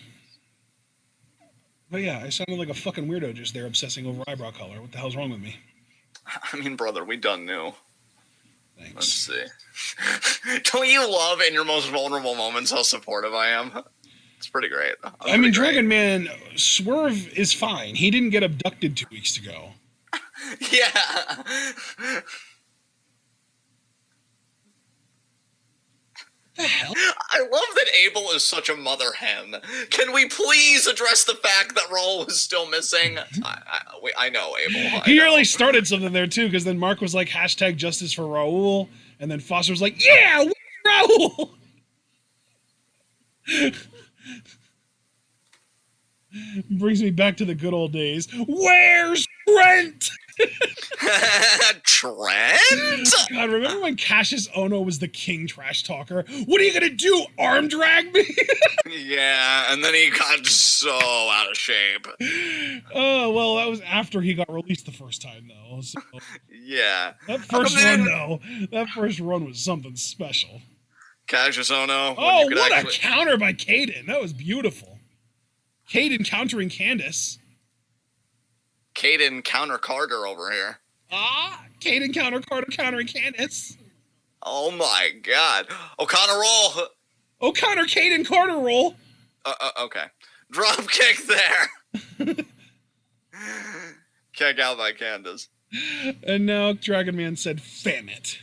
But yeah, I sounded like a fucking weirdo just there obsessing over eyebrow color. What the hell's wrong with me? I mean, brother, we done knew. Thanks. Let's see. Don't you love in your most vulnerable moments how supportive I am? It's pretty great. I mean, Dragon Man, Swerve is fine. He didn't get abducted 2 weeks ago. Yeah. The hell? I love that Abel is such a mother hen. Can we please address the fact that Raul was still missing? I know, Abel. He really started something there, too, because then Mark was like, hashtag justice for Raul, and then Foster was like, yeah, Raul! Brings me back to the good old days. Where's Trent? Trent? God, remember when Cassius Ohno was the king trash talker? What are you gonna do? Arm drag me? Yeah, and then he got so out of shape. Oh, well, that was after he got released the first time, though. So. Yeah. That first run was something special. Cassius Ohno. Oh, what a counter by Kayden. That was beautiful. Kayden countering Candice. Kayden counter Carter over here. Kayden counter Carter countering Candice. Oh my God. O'Connor roll. O'Connor Kayden Carter roll. Okay. Drop kick there. Kick out by Candice. And now Dragon Man said, "Fam it."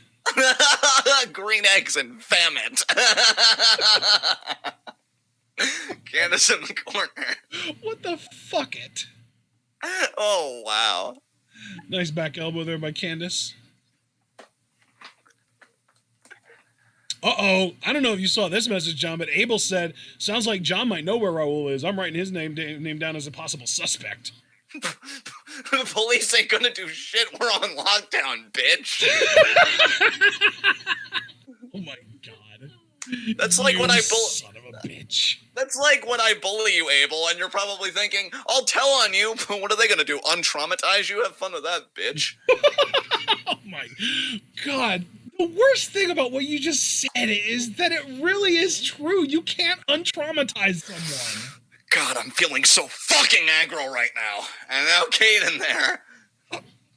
Green eggs and famine. Candice in the corner. What the fuck it? Oh, wow. Nice back elbow there by Candice. Uh-oh. I don't know if you saw this message, John, but Abel said, sounds like John might know where Raul is. I'm writing his name down as a possible suspect. The police ain't gonna do shit. We're on lockdown, bitch. Oh, my God. That's like when I son of a bitch. That's like when I bully you, Abel, and you're probably thinking, I'll tell on you, but what are they going to do, untraumatize you? Have fun with that, bitch. Oh my God. The worst thing about what you just said is that it really is true. You can't untraumatize someone. God, I'm feeling so fucking aggro right now. And now Kayden there.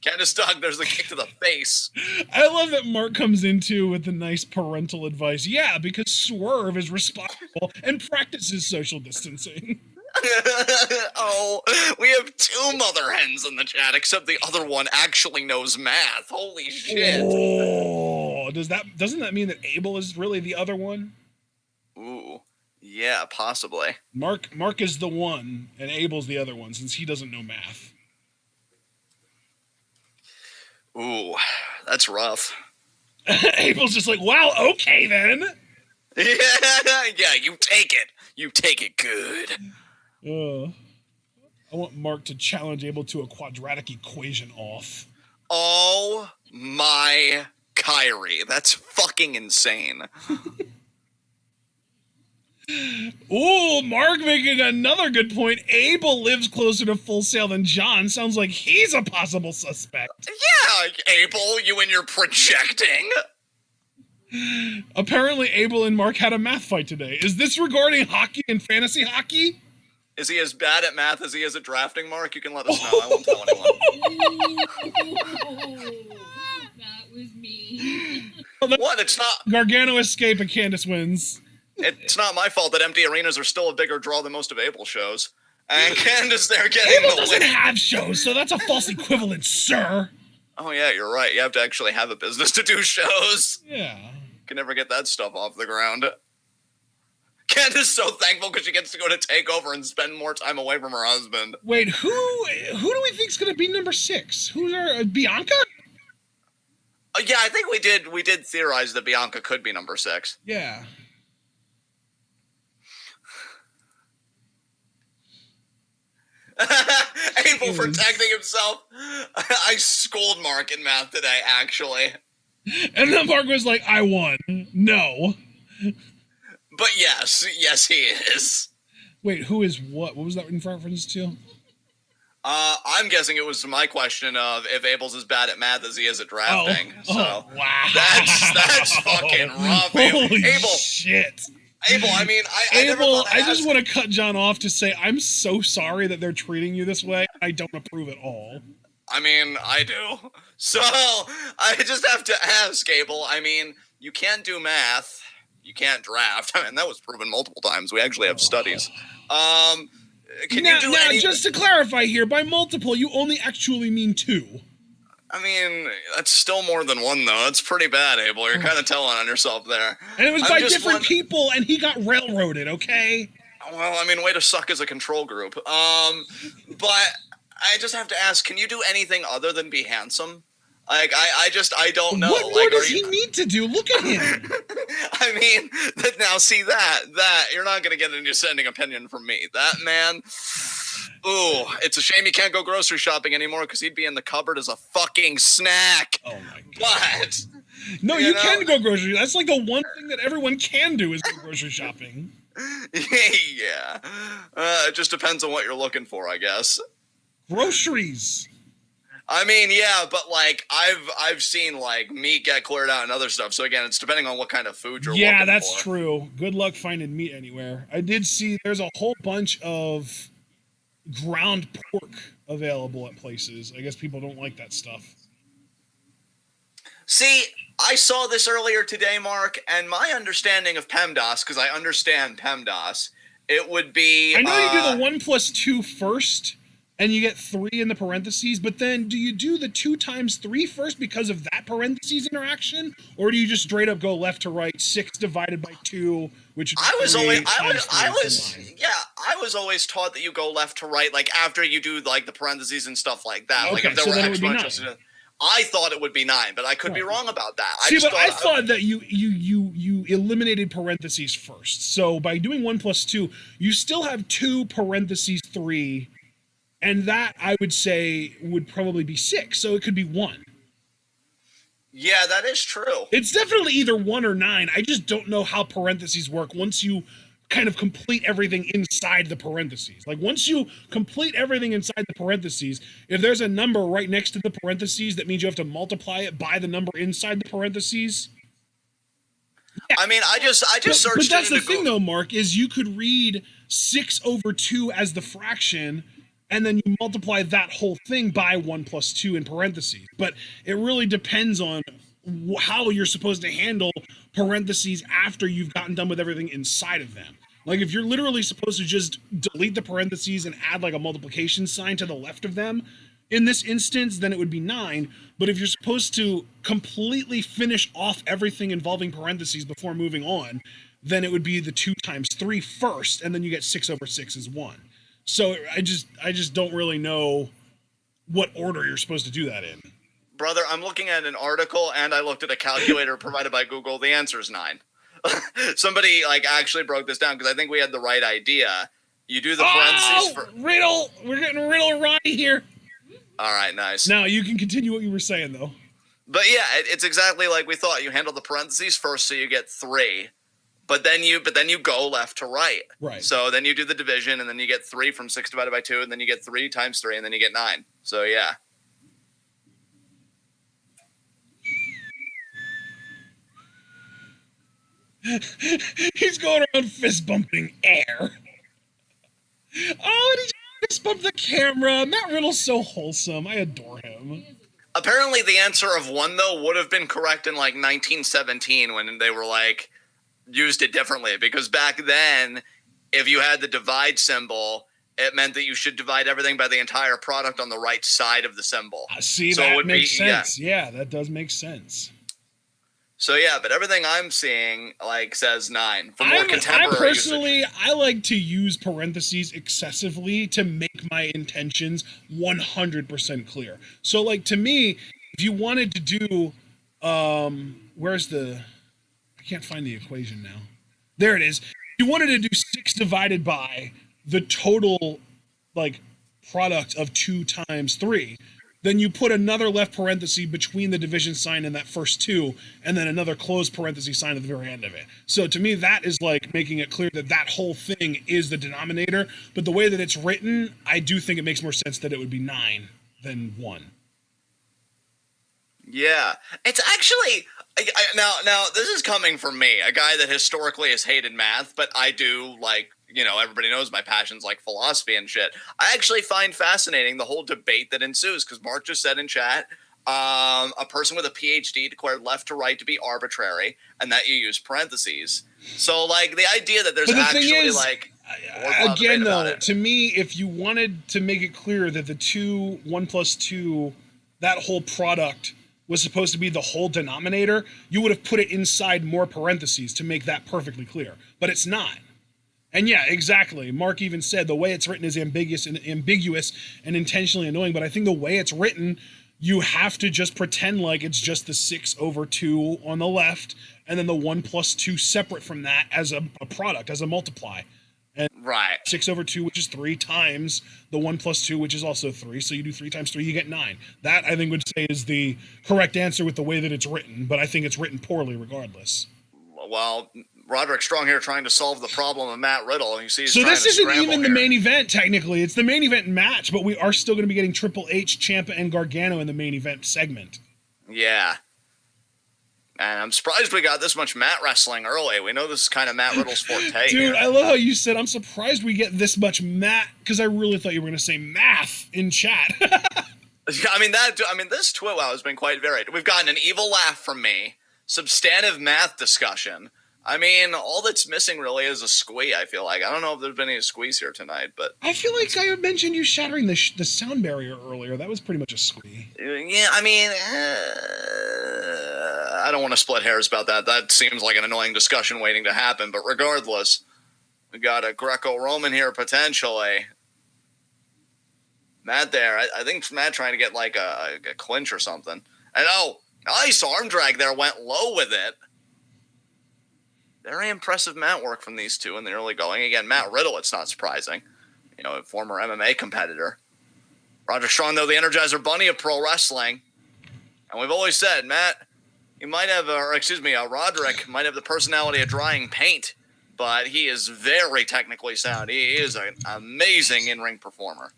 Candice Doug, there's the kick to the face. I love that Mark comes into with the nice parental advice. Yeah, because Swerve is responsible and practices social distancing. Oh, we have 2 mother hens in the chat, except the other one actually knows math. Holy shit. Oh, doesn't that mean that Abel is really the other one? Ooh, yeah, possibly. Mark is the one, and Abel's the other one, since he doesn't know math. Ooh, that's rough. Abel's just like, wow, okay then. Yeah, you take it. You take it good. I want Mark to challenge Abel to a quadratic equation off. Oh my Kyrie. That's fucking insane. Ooh, Mark making another good point. Abel lives closer to Full Sail than John. Sounds like he's a possible suspect. Yeah, Abel, you and your projecting. Apparently, Abel and Mark had a math fight today. Is this regarding hockey and fantasy hockey? Is he as bad at math as he is at drafting, Mark? You can let us know. I won't tell anyone. That was me. What? It's not... Gargano escape and Candice wins. It's not my fault that empty arenas are still a bigger draw than most of Abel's shows. And Candice there getting Abel the doesn't win. have shows, so that's a false equivalent, sir. Oh yeah, you're right. You have to actually have a business to do shows. Yeah. Can never get that stuff off the ground. Candice is so thankful because she gets to go to TakeOver and spend more time away from her husband. Wait, who do we think's gonna be number 6? Who's our Bianca? Yeah, I think we did theorize that Bianca could be number 6. Yeah. Abel protecting himself. I schooled Mark in math today, actually. And then Mark was like, I won. No. But yes, he is. Wait, who is what? What was that in reference to? I'm guessing it was my question of if Abel's as bad at math as he is at drafting. Wow. That's fucking rough. Holy Abel, shit. Abel, I mean, Abel, I just want to cut John off to say I'm so sorry that they're treating you this way. I don't approve at all. I mean, I do. So, I just have to ask, Abel, I mean, you can't do math. You can't draft. I mean, that was proven multiple times. We actually have studies. Can you do anything? Just to clarify here, by multiple, you only actually mean 2. I mean, that's still more than 1, though. That's pretty bad, Abel. You're kind of telling on yourself there. And it was by different people, and he got railroaded, okay? Well, I mean, way to suck as a control group. But I just have to ask, can you do anything other than be handsome? Like, I don't know. What more does he need to do? Look at him. I mean, now see that, you're not going to get a dissenting opinion from me. That man, ooh, it's a shame he can't go grocery shopping anymore because he'd be in the cupboard as a fucking snack. Oh my God. But, no, you can go grocery. That's like the one thing that everyone can do is go grocery shopping. Yeah. It just depends on what you're looking for, I guess. Groceries. I mean, yeah, but like I've seen like meat get cleared out and other stuff. So again, it's depending on what kind of food you're looking for. Yeah, that's true. Good luck finding meat anywhere. I did see there's a whole bunch of ground pork available at places. I guess people don't like that stuff. See, I saw this earlier today, Mark, and my understanding of PEMDAS, because I understand PEMDAS, it would be... I know you do the 1 + 2 first, and you get 3 in the parentheses, but then do you do the 2 × 3 first because of that parentheses interaction, or do you just straight up go left to right, 6 divided by 2, which is I was always taught that you go left to right, like after you do like the parentheses and stuff like that. Okay, like if there so were then it would be exponentials. I thought it would be 9, but I could be wrong about that. I thought that you eliminated parentheses first. So by doing 1 + 2, you still have 2 parentheses 3. And that, I would say, would probably be 6, so it could be 1. Yeah, that is true. It's definitely either 1 or 9. I just don't know how parentheses work once you kind of complete everything inside the parentheses. Like once you complete everything inside the parentheses, if there's a number right next to the parentheses, that means you have to multiply it by the number inside the parentheses. Yeah. I mean, I just searched. But that's the thing, though, Mark, is you could read 6/2 as the fraction, and then you multiply that whole thing by 1 plus 2 in parentheses. But it really depends on how you're supposed to handle parentheses after you've gotten done with everything inside of them. Like if you're literally supposed to just delete the parentheses and add like a multiplication sign to the left of them, in this instance, then it would be 9. But if you're supposed to completely finish off everything involving parentheses before moving on, then it would be the 2 times 3 first, and then you get 6/6 is 1. So I just don't really know what order you're supposed to do that in. Brother, I'm looking at an article, and I looked at a calculator provided by Google. The answer is 9. Somebody like actually broke this down because I think we had the right idea. You do the parentheses for Riddle. We're getting Riddle right here. All right, nice. Now you can continue what you were saying, though. But yeah, it's exactly like we thought. You handle the parentheses first, so you get 3. But then you go left to right. Right. So then you do the division, and then you get 3 from 6 divided by 2, and then you get 3 times 3, and then you get 9. So yeah. He's going around fist bumping air. Oh, and he fist bumped the camera. Matt Riddle's so wholesome. I adore him. Apparently, the answer of 1 though would have been correct in like 1917 when they were like used it differently, because back then, if you had the divide symbol, it meant that you should divide everything by the entire product on the right side of the symbol. See, so that makes sense. Yeah, that does make sense. So yeah, but everything I'm seeing like says 9 for more contemporary I personally, usage. I like to use parentheses excessively to make my intentions 100% clear. So like to me, if you wanted to do, where's the, I can't find the equation now. There it is. If you wanted to do 6 divided by the total like product of 2 times 3, then you put another left parenthesis between the division sign and that first 2, and then another closed parenthesis sign at the very end of it. So to me, that is like making it clear that that whole thing is the denominator. But the way that it's written, I do think it makes more sense that it would be 9 than 1. Yeah, it's actually now this is coming from me, a guy that historically has hated math, but I do like. You know, everybody knows my passion's like philosophy and shit. I actually find fascinating the whole debate that ensues, because Mark just said in chat, a person with a PhD declared left to right to be arbitrary, and that you use parentheses. So, like, the idea that there's actually, like... Again, though, to me, if you wanted to make it clear that the 1 plus 2, that whole product was supposed to be the whole denominator, you would have put it inside more parentheses to make that perfectly clear. But it's not. And yeah, exactly. Mark even said the way it's written is ambiguous and intentionally annoying. But I think the way it's written, you have to just pretend like it's just the 6/2 on the left, and then the 1 plus 2 separate from that as a product, as a multiply. And right. 6/2, which is 3 times the 1 plus 2, which is also 3. So you do 3 times 3, you get 9. That, I think, would say is the correct answer with the way that it's written. But I think it's written poorly regardless. Well, Roderick Strong here trying to solve the problem of Matt Riddle. You see, he's so trying this to isn't even the here. main event, technically. It's the main event match, but we are still going to be getting Triple H, Ciampa, and Gargano in the main event segment. Yeah. And I'm surprised we got this much mat wrestling early. We know this is kind of Matt Riddle's forte. Dude, here. I love how you said, I'm surprised we get this much mat, because I really thought you were going to say math in chat. I mean, this twit wow has been quite varied. We've gotten an evil laugh from me, substantive math discussion. I mean, all that's missing really is a squee, I feel like. I don't know if there's been any squeeze here tonight, but... I feel like I mentioned you shattering the sound barrier earlier. That was pretty much a squee. Yeah, I mean... I don't want to split hairs about that. That seems like an annoying discussion waiting to happen, but regardless, we got a Greco-Roman here, potentially. Matt there. I think Matt trying to get, like, a clinch or something. And, nice arm drag there. Went low with it. Very impressive mat work from these two in the early going. Again, Matt Riddle, it's not surprising. You know, a former MMA competitor. Roderick Strong, though, the Energizer Bunny of pro wrestling. And we've always said, Roderick might have the personality of drying paint. but he is very technically sound. He is an amazing in-ring performer.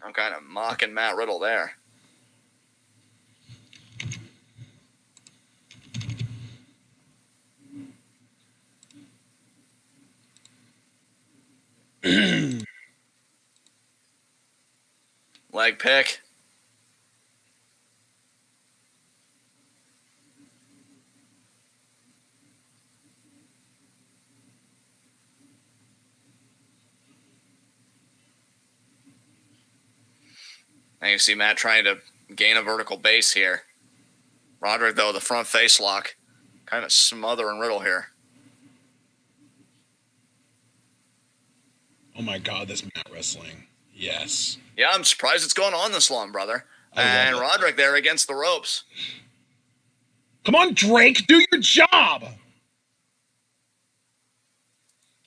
I'm kind of mocking Matt Riddle there. Leg pick. And you see Matt trying to gain a vertical base here. Roderick, though, the front face lock. Kind of smothering Riddle here. Oh my God, this mat wrestling. Yes. Yeah, I'm surprised it's going on this long, brother. And Roderick there against the ropes. Come on, Drake, do your job.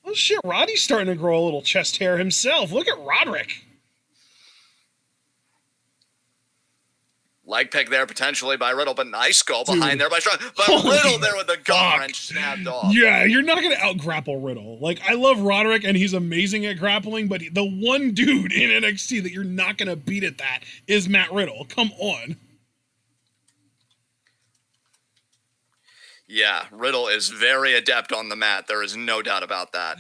Oh shit, Roddy's starting to grow a little chest hair himself. Look at Roderick. Leg pick there potentially by Riddle, but nice go behind there by Strong. But Riddle there with the gun wrench snapped off. Yeah, you're not going to out-grapple Riddle. Like, I love Roderick, and he's amazing at grappling, but the one dude in NXT that you're not going to beat at that is Matt Riddle. Come on. Yeah, Riddle is very adept on the mat. There is no doubt about that.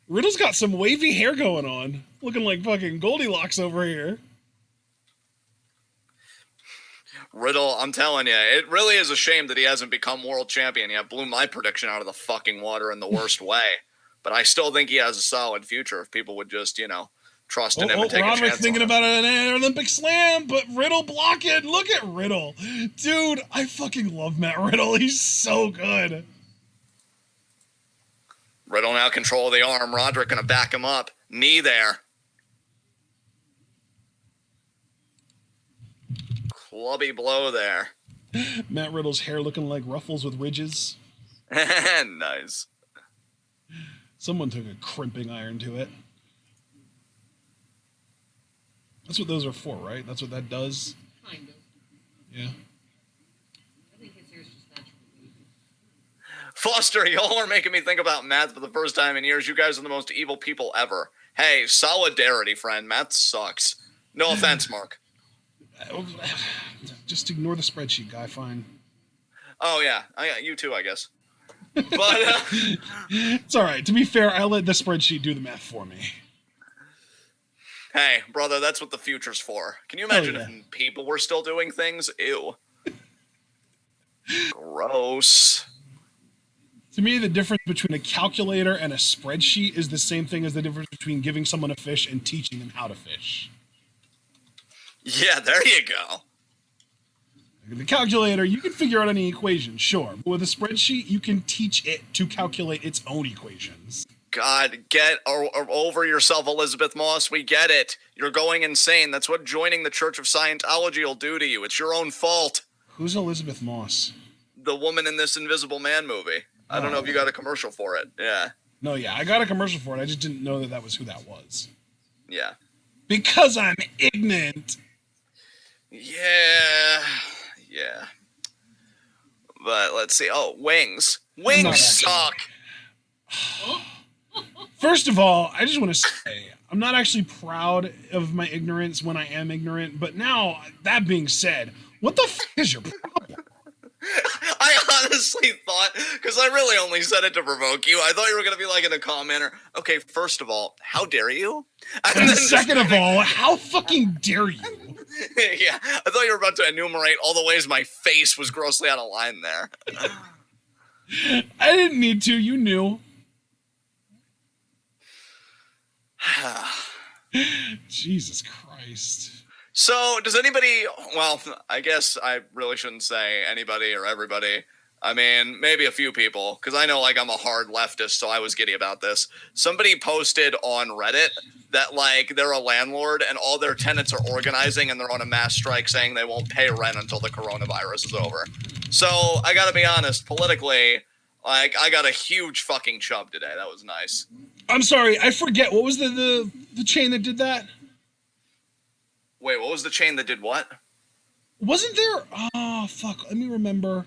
Riddle's got some wavy hair going on. Looking like fucking Goldilocks over here. Riddle, I'm telling you, it really is a shame that he hasn't become world champion yet. Blew my prediction out of the fucking water in the worst way. But I still think he has a solid future if people would just, trust in him and take a chance. Roderick thinking about an Olympic slam, but Riddle blocking. Look at Riddle. Dude, I fucking love Matt Riddle. He's so good. Riddle now control the arm. Roderick going to back him up. Knee there. Clubby blow there. Matt Riddle's hair looking like ruffles with ridges. Nice. Someone took a crimping iron to it. That's what those are for, right? That's what that does? Kind of. Yeah. I think his hair's just naturally wavy. Foster, y'all are making me think about Matt for the first time in years. You guys are the most evil people ever. Hey, solidarity, friend. Matt sucks. No offense, Mark. Just ignore the spreadsheet, guy. Fine. Oh, yeah. You too, I guess. But it's all right. To be fair, I let the spreadsheet do the math for me. Hey, brother, that's what the future's for. Can you imagine if people were still doing things? Ew. Gross. To me, the difference between a calculator and a spreadsheet is the same thing as the difference between giving someone a fish and teaching them how to fish. Yeah, there you go. The calculator, you can figure out any equation, sure. But with a spreadsheet, you can teach it to calculate its own equations. God, get over yourself, Elizabeth Moss. We get it. You're going insane. That's what joining the Church of Scientology will do to you. It's your own fault. Who's Elizabeth Moss? The woman in this Invisible Man movie. I don't know if you got a commercial for it. Yeah. No, yeah, I got a commercial for it. I just didn't know that was who that was. Yeah. Because I'm ignorant. Yeah. But let's see. Oh, wings. Wings suck. First of all, I just want to say, I'm not actually proud of my ignorance when I am ignorant, but now, that being said, what the f*** is your problem? I honestly thought, because I really only said it to provoke you, I thought you were going to be like in a commenter, okay, first of all, how dare you? And then second of all, how fucking dare you? Yeah, I thought you were about to enumerate all the ways my face was grossly out of line there. I didn't need to, you knew. Jesus Christ. So, does anybody, well, I guess I really shouldn't say anybody or everybody. I mean, maybe a few people, because I know, like, I'm a hard leftist, so I was giddy about this. Somebody posted on Reddit that, like, they're a landlord and all their tenants are organizing and they're on a mass strike saying they won't pay rent until the coronavirus is over. So, I gotta be honest, politically, like, I got a huge fucking chub today. That was nice. I'm sorry, I forget. What was the chain that did that? Wait, what was the chain that did what? Wasn't there... Oh, fuck. Let me remember.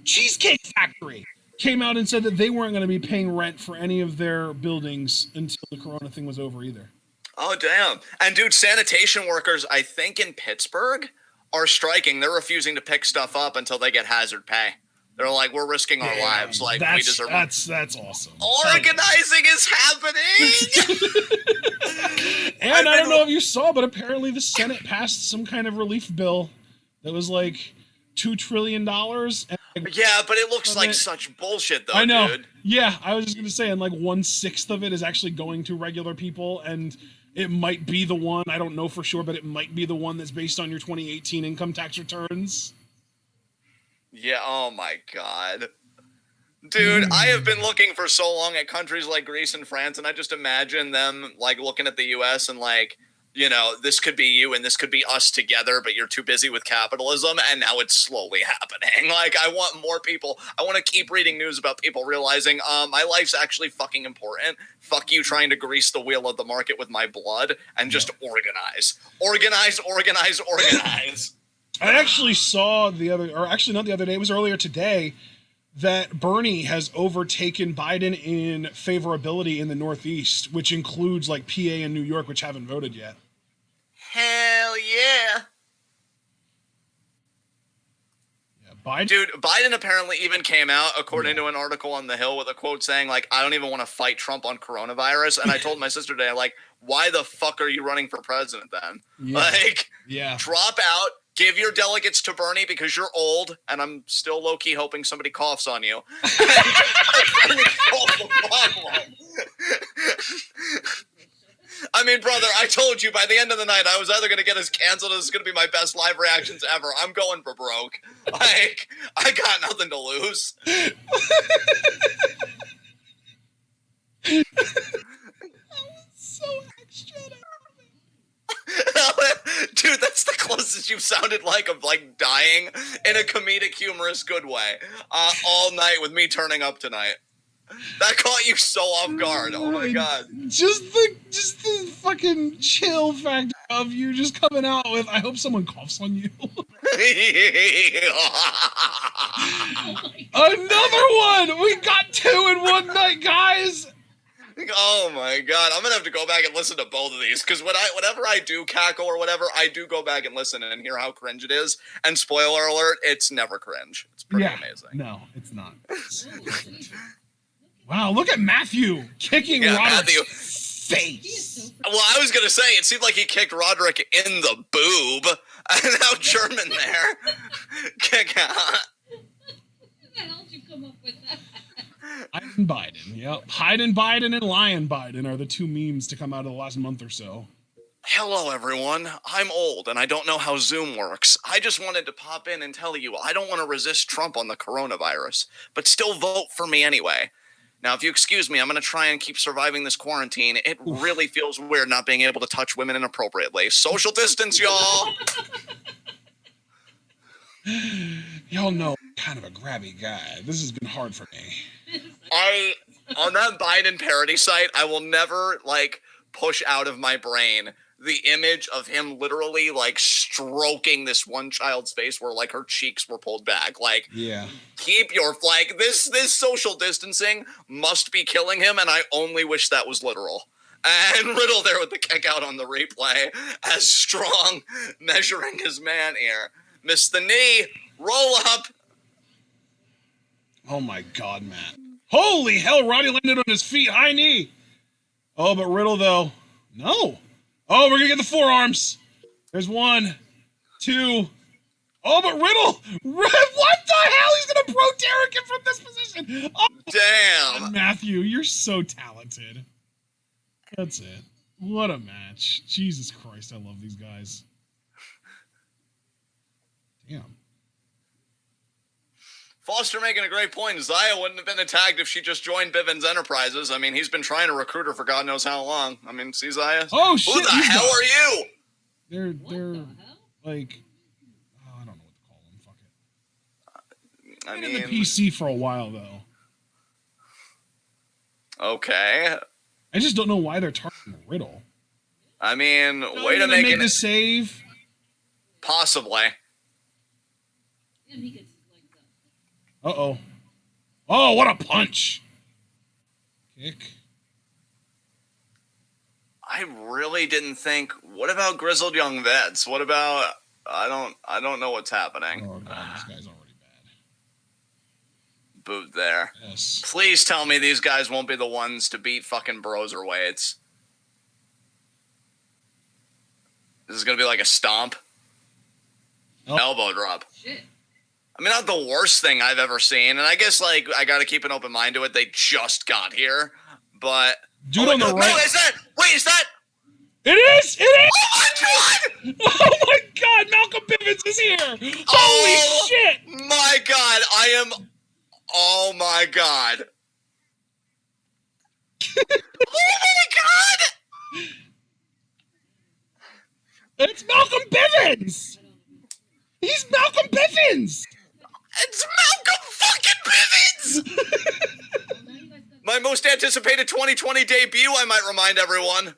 Cheesecake Factory came out and said that they weren't going to be paying rent for any of their buildings until the corona thing was over either. Oh, damn. And, dude, sanitation workers, I think in Pittsburgh, are striking. They're refusing to pick stuff up until they get hazard pay. They're like, we're risking our lives. Like, we deserve. That's awesome. Organizing is happening. And I don't know if you saw, but apparently the Senate passed some kind of relief bill that was like $2 trillion. Yeah, but it looks like such bullshit, though, I know. dude. Yeah, I was just going to say, and like 1/6 of it is actually going to regular people, and it might be the one, I don't know for sure, but it might be the one that's based on your 2018 income tax returns. Yeah, oh my god. Dude, I have been looking for so long at countries like Greece and France, and I just imagine them, like, looking at the U.S. and, like, you know, this could be you and this could be us together, but you're too busy with capitalism, and now it's slowly happening. Like, I want more people. I want to keep reading news about people realizing, my life's actually fucking important. Fuck you trying to grease the wheel of the market with my blood, and just organize. Organize, organize, organize. I actually saw not the other day, it was earlier today, that Bernie has overtaken Biden in favorability in the Northeast, which includes like PA and New York, which haven't voted yet. Hell yeah. Biden? Dude, Biden apparently even came out, according to an article on The Hill, with a quote saying, like, I don't even want to fight Trump on coronavirus. And I told my sister today, like, why the fuck are you running for president then? Yeah. Drop out. Give your delegates to Bernie because you're old, and I'm still low-key hoping somebody coughs on you. Solve the problem. I mean, brother, I told you by the end of the night I was either going to get us canceled or this is going to be my best live reactions ever. I'm going for broke. Like, I got nothing to lose. So extra. Dude, that's the closest you've sounded like of like dying in a comedic, humorous, good way. All night with me turning up tonight. That caught you so off guard. Oh my god. Just the fucking chill factor of you just coming out with, I hope someone coughs on you. Another one! We got 2 in one night, guys! Oh my god, I'm gonna have to go back and listen to both of these, because whenever I do cackle or whatever, I do go back and listen and hear how cringe it is. And spoiler alert, it's never cringe. It's pretty amazing. No, it's not. Wow, look at Matthew kicking Roderick's face. Well, I was gonna say, it seemed like he kicked Roderick in the boob. And how German there. Kick out. How the hell did you come up with that? Hyde and Biden, yep. Hyde and Biden and Lion Biden are the 2 memes to come out of the last month or so. Hello, everyone. I'm old, and I don't know how Zoom works. I just wanted to pop in and tell you I don't want to resist Trump on the coronavirus, but still vote for me anyway. Now, if you excuse me, I'm going to try and keep surviving this quarantine. It really feels weird not being able to touch women inappropriately. Social distance, y'all. Y'all know I'm kind of a grabby guy. This has been hard for me. On that Biden parody site, I will never, like, push out of my brain the image of him literally, like, stroking this one child's face where, like, her cheeks were pulled back. Like, yeah. Keep your flag. This social distancing must be killing him, and I only wish that was literal. And Riddle there with the kick out on the replay as Strong measuring his man here. Miss the knee. Roll up. Oh, my God, Matt. Holy hell, Roddy landed on his feet. High knee. Oh, but Riddle, though. No. Oh, we're going to get the forearms. There's 1, 2. Oh, but Riddle. What the hell? He's going to pro Derek him from this position. Oh, damn. God, Matthew, you're so talented. That's it. What a match. Jesus Christ, I love these guys. Damn. Foster making a great point. Xia wouldn't have been attacked if she just joined Bivens Enterprises. I mean, he's been trying to recruit her for God knows how long. I mean, see Xia? Oh, shit. Who the hell are you? They're like, I don't know what to call them. Fuck it. I Been mean, in the PC for a while, though. Okay. I just don't know why they're targeting Riddle. I mean, way to make it the save. Possibly. And he gets his legs up. Uh-oh. Oh, what a punch. Kick. I really didn't think. What about grizzled young vets? What about? I don't know what's happening. Oh god, this guy's already bad. Boot there. Yes. Please tell me these guys won't be the ones to beat fucking Broserweights. This is gonna be like a stomp. Oh. Elbow drop. Shit. I mean, not the worst thing I've ever seen, and I guess like I gotta keep an open mind to it. They just got here, but Dude on the right. No, is that? Wait, is that? It is! It is! Oh my god! Oh my god, Malcolm Bivens is here! Holy shit! My god, I am. Oh my god! Oh my god! It's Malcolm Bivens! He's Malcolm Bivens! It's Malcolm fucking Bivens! My most anticipated 2020 debut, I might remind everyone.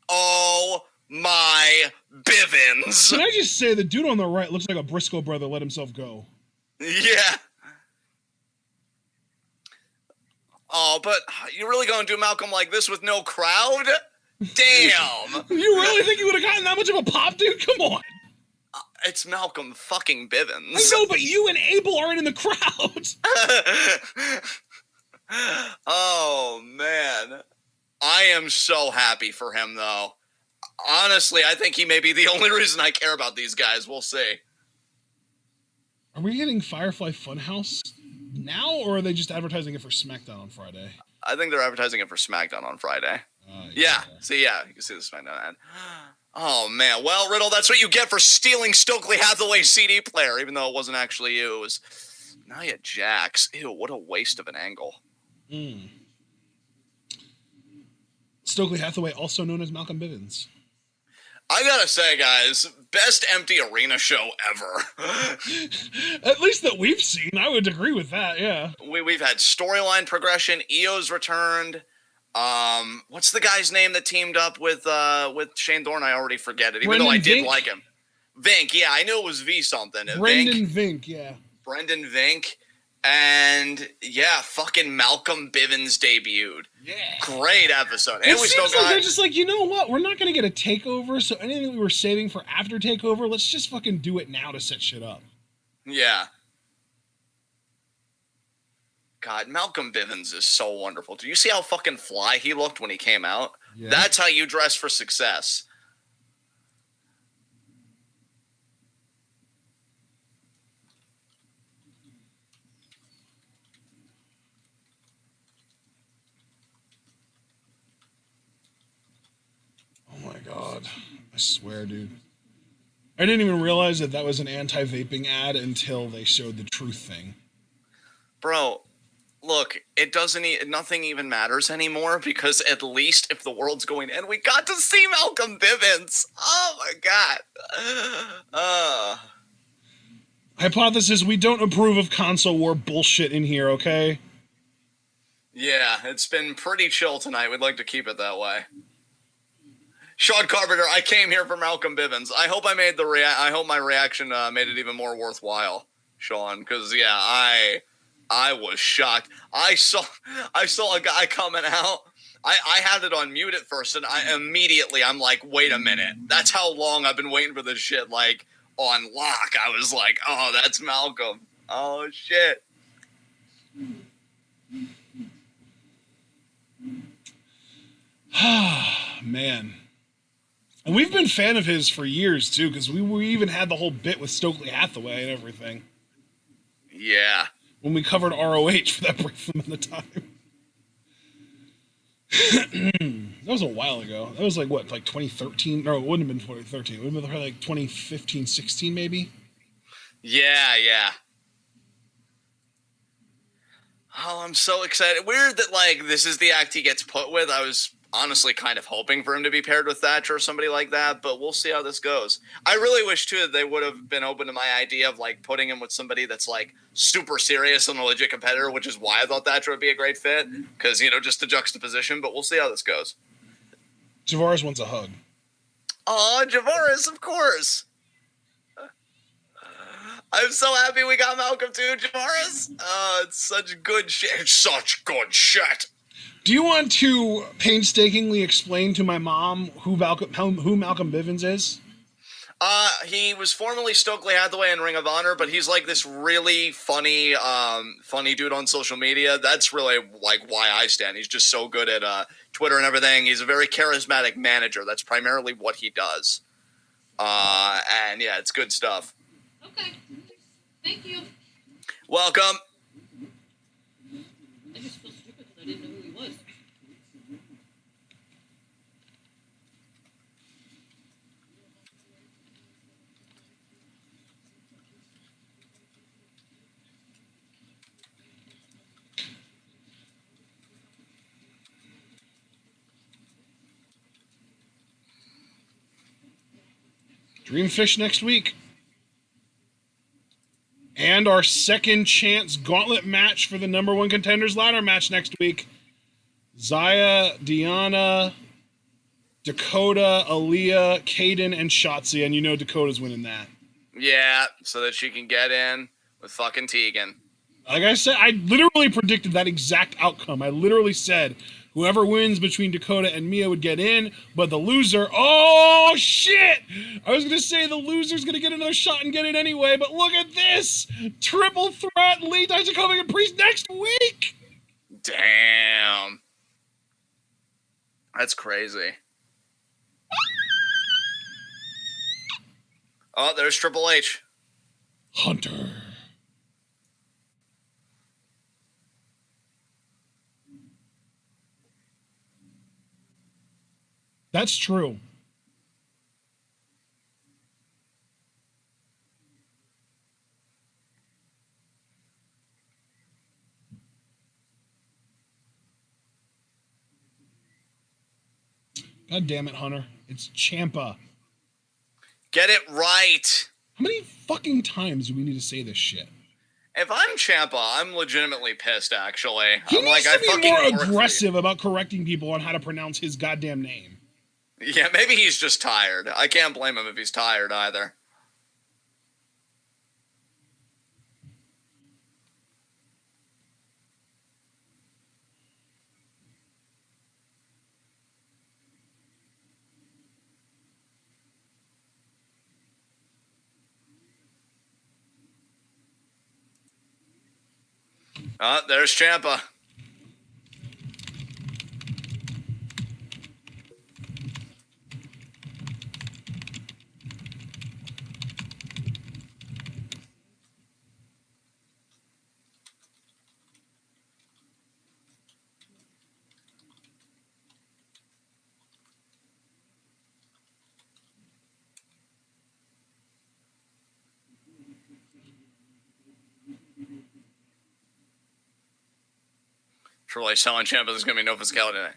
Oh my Bivens. Can I just say, the dude on the right looks like a Briscoe brother let himself go. Yeah. Oh, but you really gonna do Malcolm like this with no crowd? Damn. You really think you would have gotten that much of a pop, dude? Come on. It's Malcolm fucking Bivens. I know, but you and Abel aren't in the crowd. Oh, man. I am so happy for him, though. Honestly, I think he may be the only reason I care about these guys. We'll see. Are we getting Firefly Funhouse now, or are they just advertising it for SmackDown on Friday? I think they're advertising it for SmackDown on Friday. Yeah. See, yeah, you can see the SmackDown ad. Oh, man. Well, Riddle, that's what you get for stealing Stokely Hathaway's CD player, even though it wasn't actually you. It was Nia Jax. Ew, what a waste of an angle. Stokely Hathaway, also known as Malcolm Bivens. I gotta say, guys, best empty arena show ever. At least that we've seen. I would agree with that, yeah. We've had storyline progression. Io's returned. What's the guy's name that teamed up with Shane Thorne? I already forget it, even though I did like him. Vink, yeah, I knew it was V something. Brendan Vink, yeah. Brendan Vink. And yeah, fucking Malcolm Bivens debuted. Yeah. Great episode. And we still got... they're just like, you know what? We're not going to get a takeover, so anything we were saving for after takeover, let's just fucking do it now to set shit up. Yeah. God, Malcolm Bivens is so wonderful. Do you see how fucking fly he looked when he came out? Yeah. That's how you dress for success. Oh my god. I swear, dude. I didn't even realize that was an anti-vaping ad until they showed the truth thing. Bro, look, nothing even matters anymore because at least if the world's going in, we got to see Malcolm Bivens. Oh my god. Hypothesis, we don't approve of console war bullshit in here, okay? Yeah, it's been pretty chill tonight. We'd like to keep it that way. Sean Carpenter, I came here for Malcolm Bivens. I hope I made I hope my reaction made it even more worthwhile, Sean, because yeah, I was shocked. I saw a guy coming out. I had it on mute at first, and I'm like, wait a minute. That's how long I've been waiting for this shit, like, on lock. I was like, oh, that's Malcolm. Oh, shit. Man. And we've been fan of his for years, too, because we even had the whole bit with Stokely Hathaway and everything. Yeah. When we covered ROH for that brief amount of time. That was a while ago. That was like, what, like 2013? No, it wouldn't have been 2013. It would have been probably like 2015, 16 maybe? Yeah. Oh, I'm so excited. Weird that, like, this is the act he gets put with. I was honestly kind of hoping for him to be paired with Thatcher or somebody like that, but we'll see how this goes. I really wish, too, that they would have been open to my idea of, like, putting him with somebody that's, like, super serious and a legit competitor, which is why I thought Thatcher would be a great fit, because, you know, just the juxtaposition, but we'll see how this goes. Javaris wants a hug. Aw, Javaris, of course. I'm so happy we got Malcolm too, Jamaris. Oh, it's such good shit. It's such good shit. Do you want to painstakingly explain to my mom who Malcolm Bivens is? He was formerly Stokely Hathaway in Ring of Honor, but he's like this really funny dude on social media. That's really like why I stand. He's just so good at Twitter and everything. He's a very charismatic manager. That's primarily what he does. And yeah, it's good stuff. Okay. Thank you. Welcome. I just feel stupid because I didn't know who he was. Dreamfish next week. And our second chance gauntlet match for the number one contenders ladder match next week. Xia, Deanna, Dakota, Aliyah, Kayden, and Shotzi. And you know Dakota's winning that. Yeah, so that she can get in with fucking Tegan. Like I said, I literally predicted that exact outcome. I literally said whoever wins between Dakota and Mia would get in, but the loser, oh shit! I was gonna say the loser's gonna get another shot and get in anyway, but look at this! Triple threat, Lee, Dijakovic, and Priest next week! Damn. That's crazy. Oh, there's Triple H. Hunter. That's true. God damn it, Hunter. It's Ciampa. Get it right. How many fucking times do we need to say this shit? If I'm Ciampa, I'm legitimately pissed, actually. He I'm needs like, to be more aggressive about correcting people on how to pronounce his goddamn name. Yeah, maybe he's just tired. I can't blame him if he's tired either. Oh, there's Ciampa. Triple H telling Ciampa there's going to be no physicality tonight.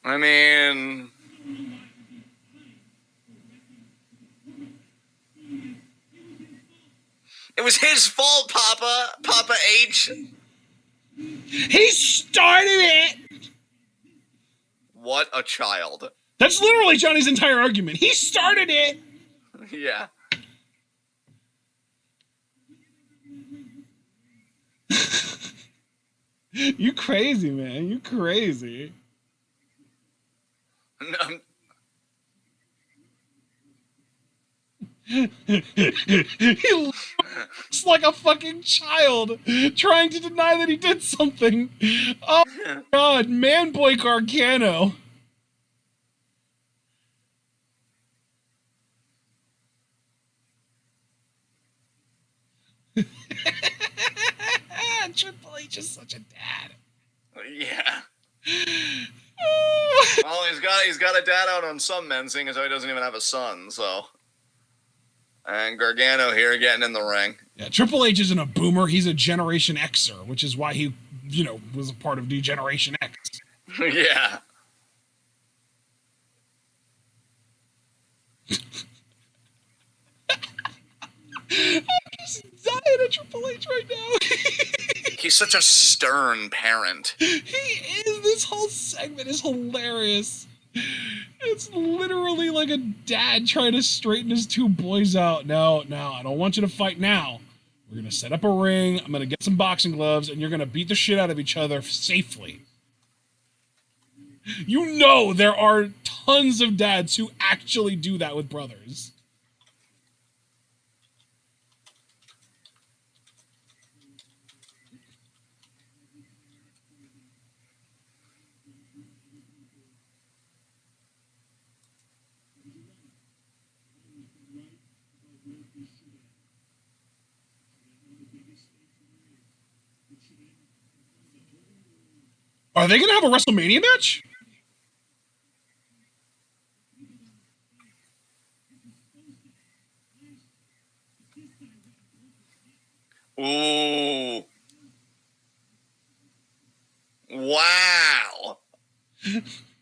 I mean, it was his fault, Papa H. He started it! What a child. That's literally Johnny's entire argument. He started it! Yeah. You crazy, man. You crazy. He looks like a fucking child trying to deny that he did something. Oh my god, man boy Gargano. Triple H is such a dad. Yeah. Well, he's got a dad out on some men, seeing as though he doesn't even have a son, so. And Gargano here getting in the ring. Yeah, Triple H isn't a boomer, he's a Generation Xer, which is why he, was a part of Generation X. Yeah. I'm just dying at Triple H right now. He's such a stern parent. He is. This whole segment is hilarious. It's literally like a dad trying to straighten his two boys out. No, I don't want you to fight now. We're going to set up a ring. I'm going to get some boxing gloves, and you're going to beat the shit out of each other safely. You know there are tons of dads who actually do that with brothers. Are they going to have a WrestleMania match? Ooh. Wow.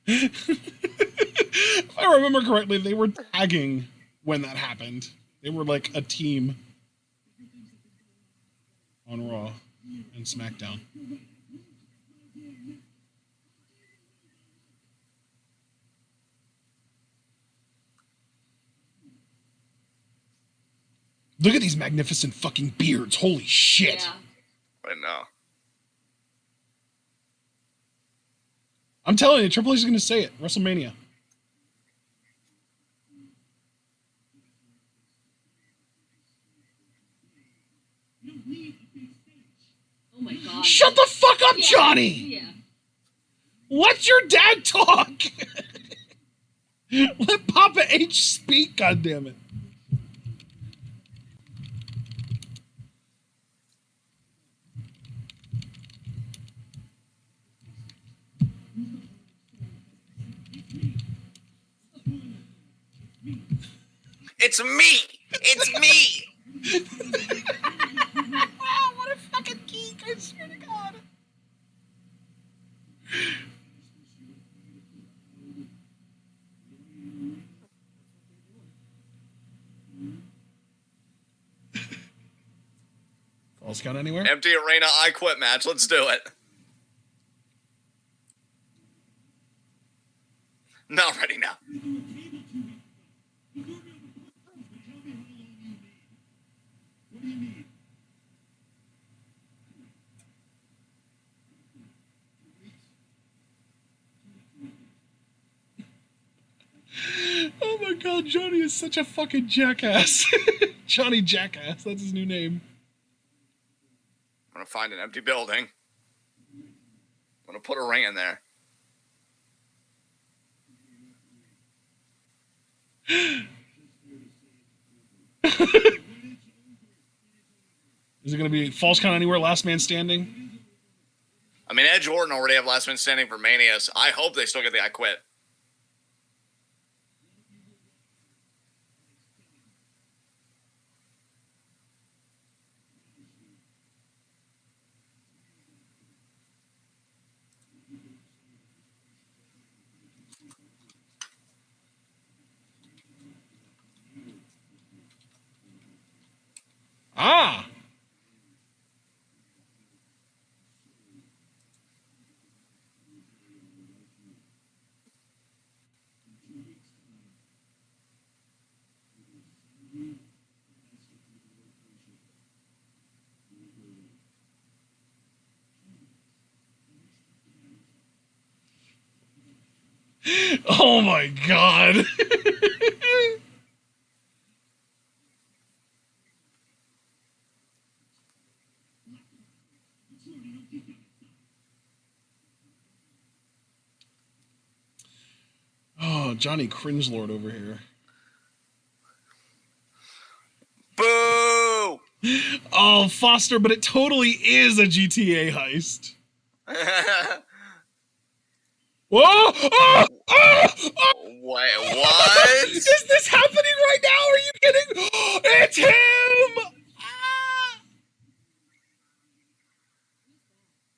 If I remember correctly, they were tagging when that happened. They were like a team on Raw and SmackDown. Look at these magnificent fucking beards. Holy shit. Yeah. I know. I'm telling you, Triple H is going to say it. WrestleMania. Oh my god. Shut the fuck up, Yeah. Johnny! Yeah. Let your dad talk! Let Papa H speak, goddammit. It's me! It's me! What a fucking geek, I swear to God. Falls count anywhere? Empty arena, I quit match. Let's do it. Not ready now. Oh my god, Johnny is such a fucking jackass. Johnny Jackass, that's his new name. I'm gonna find an empty building. I'm gonna put a ring in there. Is it going to be false count anywhere, last man standing? I mean, Edge Orton already have last man standing for Mania, so I hope they still get the I quit. Ah! Oh my god! Oh, Johnny Cringelord over here. Boo! Oh, Foster, but it totally is a GTA heist. Whoa! Oh! Oh! Oh! Wait, what? Is this happening right now? Are you kidding? It's him! Ah!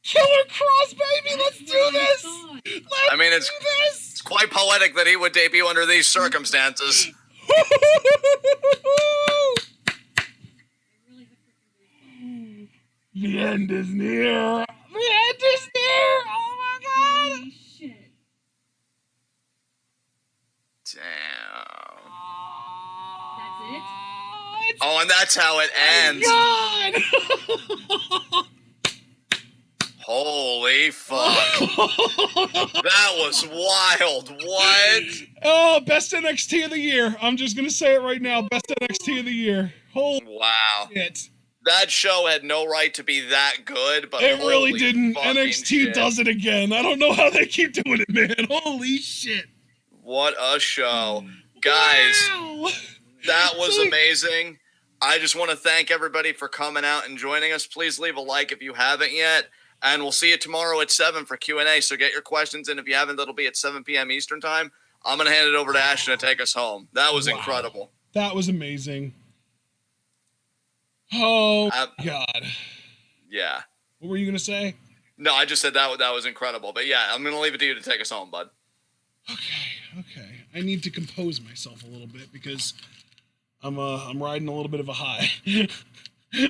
Killer Cross, baby! Let's do this! Let's I mean, do it's this! quite poetic that he would debut under these circumstances. Who The end is near. The end is near. Oh my God. Holy shit. Damn. That's it? Oh, and that's how it ends. God. Holy fuck. That was wild. What? Oh, best NXT of the year. I'm just going to say it right now. Best NXT of the year. Holy Wow. shit. That show had no right to be that good, but It really holy didn't. fucking NXT shit. does it again. I don't know how they keep doing it, man. Holy shit. What a show. Guys, Wow. that was amazing. I just want to thank everybody for coming out and joining us. Please leave a like if you haven't yet. And we'll see you tomorrow at 7 for Q&A. So get your questions in. If you haven't, that'll be at 7 p.m. Eastern time. I'm going to hand it over to Ashton to take us home. That was incredible. That was amazing. Oh, God. Yeah. What were you going to say? No, I just said that was incredible. But yeah, I'm going to leave it to you to take us home, bud. Okay. I need to compose myself a little bit because I'm riding a little bit of a high.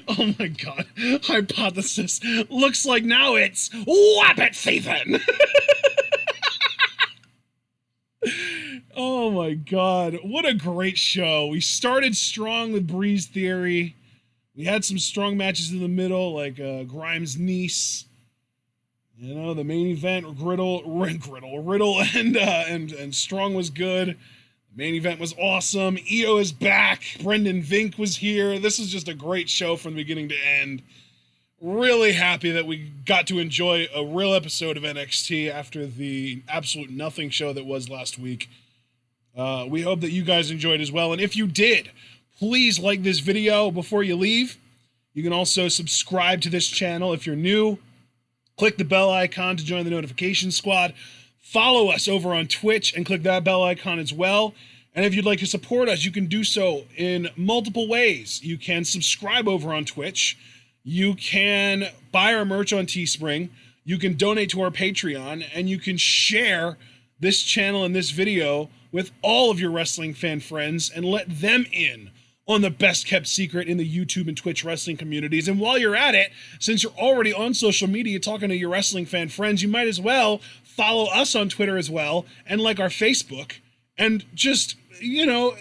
Oh my God. Hypothesis. Looks like now it's Wabbit season. Oh my God. What a great show. We started strong with Breeze Theory. We had some strong matches in the middle, like Grimes Nice. You know, the main event, Riddle and Strong was good. The main event was awesome. Io is back. Brendan Vink was here. This is just a great show from beginning to end. Really happy that we got to enjoy a real episode of NXT after the absolute nothing show that was last week. We hope that you guys enjoyed as well. And if you did, please like this video before you leave. You can also subscribe to this channel if you're new. Click the bell icon to join the notification squad. Follow us over on Twitch and click that bell icon as well. And if you'd like to support us, you can do so in multiple ways. You can subscribe over on Twitch. You can buy our merch on Teespring. You can donate to our Patreon. And you can share this channel and this video with all of your wrestling fan friends and let them in on the best kept secret in the YouTube and Twitch wrestling communities. And while you're at it, since you're already on social media talking to your wrestling fan friends, you might as well follow us on Twitter as well and like our Facebook and just, you know,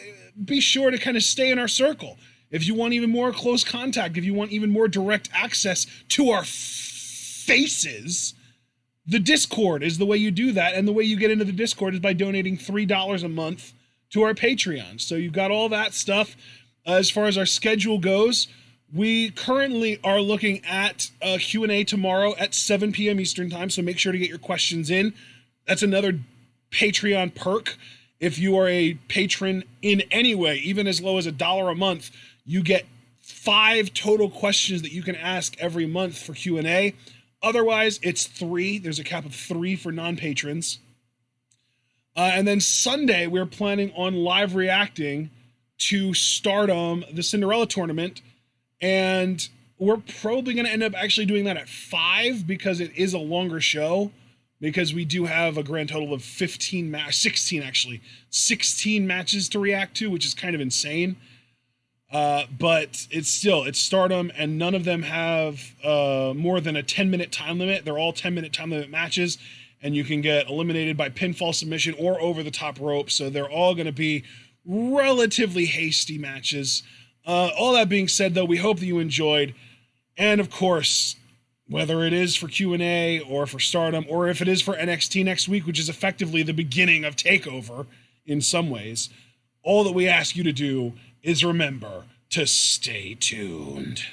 be sure to kind of stay in our circle. If you want even more close contact, if you want even more direct access to our faces, the Discord is the way you do that. And the way you get into the Discord is by donating $3 a month to our Patreon. So you've got all that stuff. As far as our schedule goes, we currently are looking at a Q&A tomorrow at 7 p.m. Eastern time, so make sure to get your questions in. That's another Patreon perk. If you are a patron in any way, even as low as $1 a month, you get 5 total questions that you can ask every month for Q&A. Otherwise, it's 3. There's a cap of 3 for non-patrons. And then Sunday, we're planning on live reacting to Stardom, the Cinderella tournament, and we're probably going to end up actually doing that at 5 because it is a longer show, because we do have a grand total of 16 matches to react to, which is kind of insane. But it's Stardom, and none of them have more than a 10-minute time limit. They're all 10-minute time limit matches, and you can get eliminated by pinfall submission or over the top rope, so they're all going to be relatively hasty matches. All that being said, though, we hope that you enjoyed. And of course, whether it is for Q&A or for Stardom, or if it is for NXT next week, which is effectively the beginning of TakeOver in some ways, all that we ask you to do is remember to stay tuned.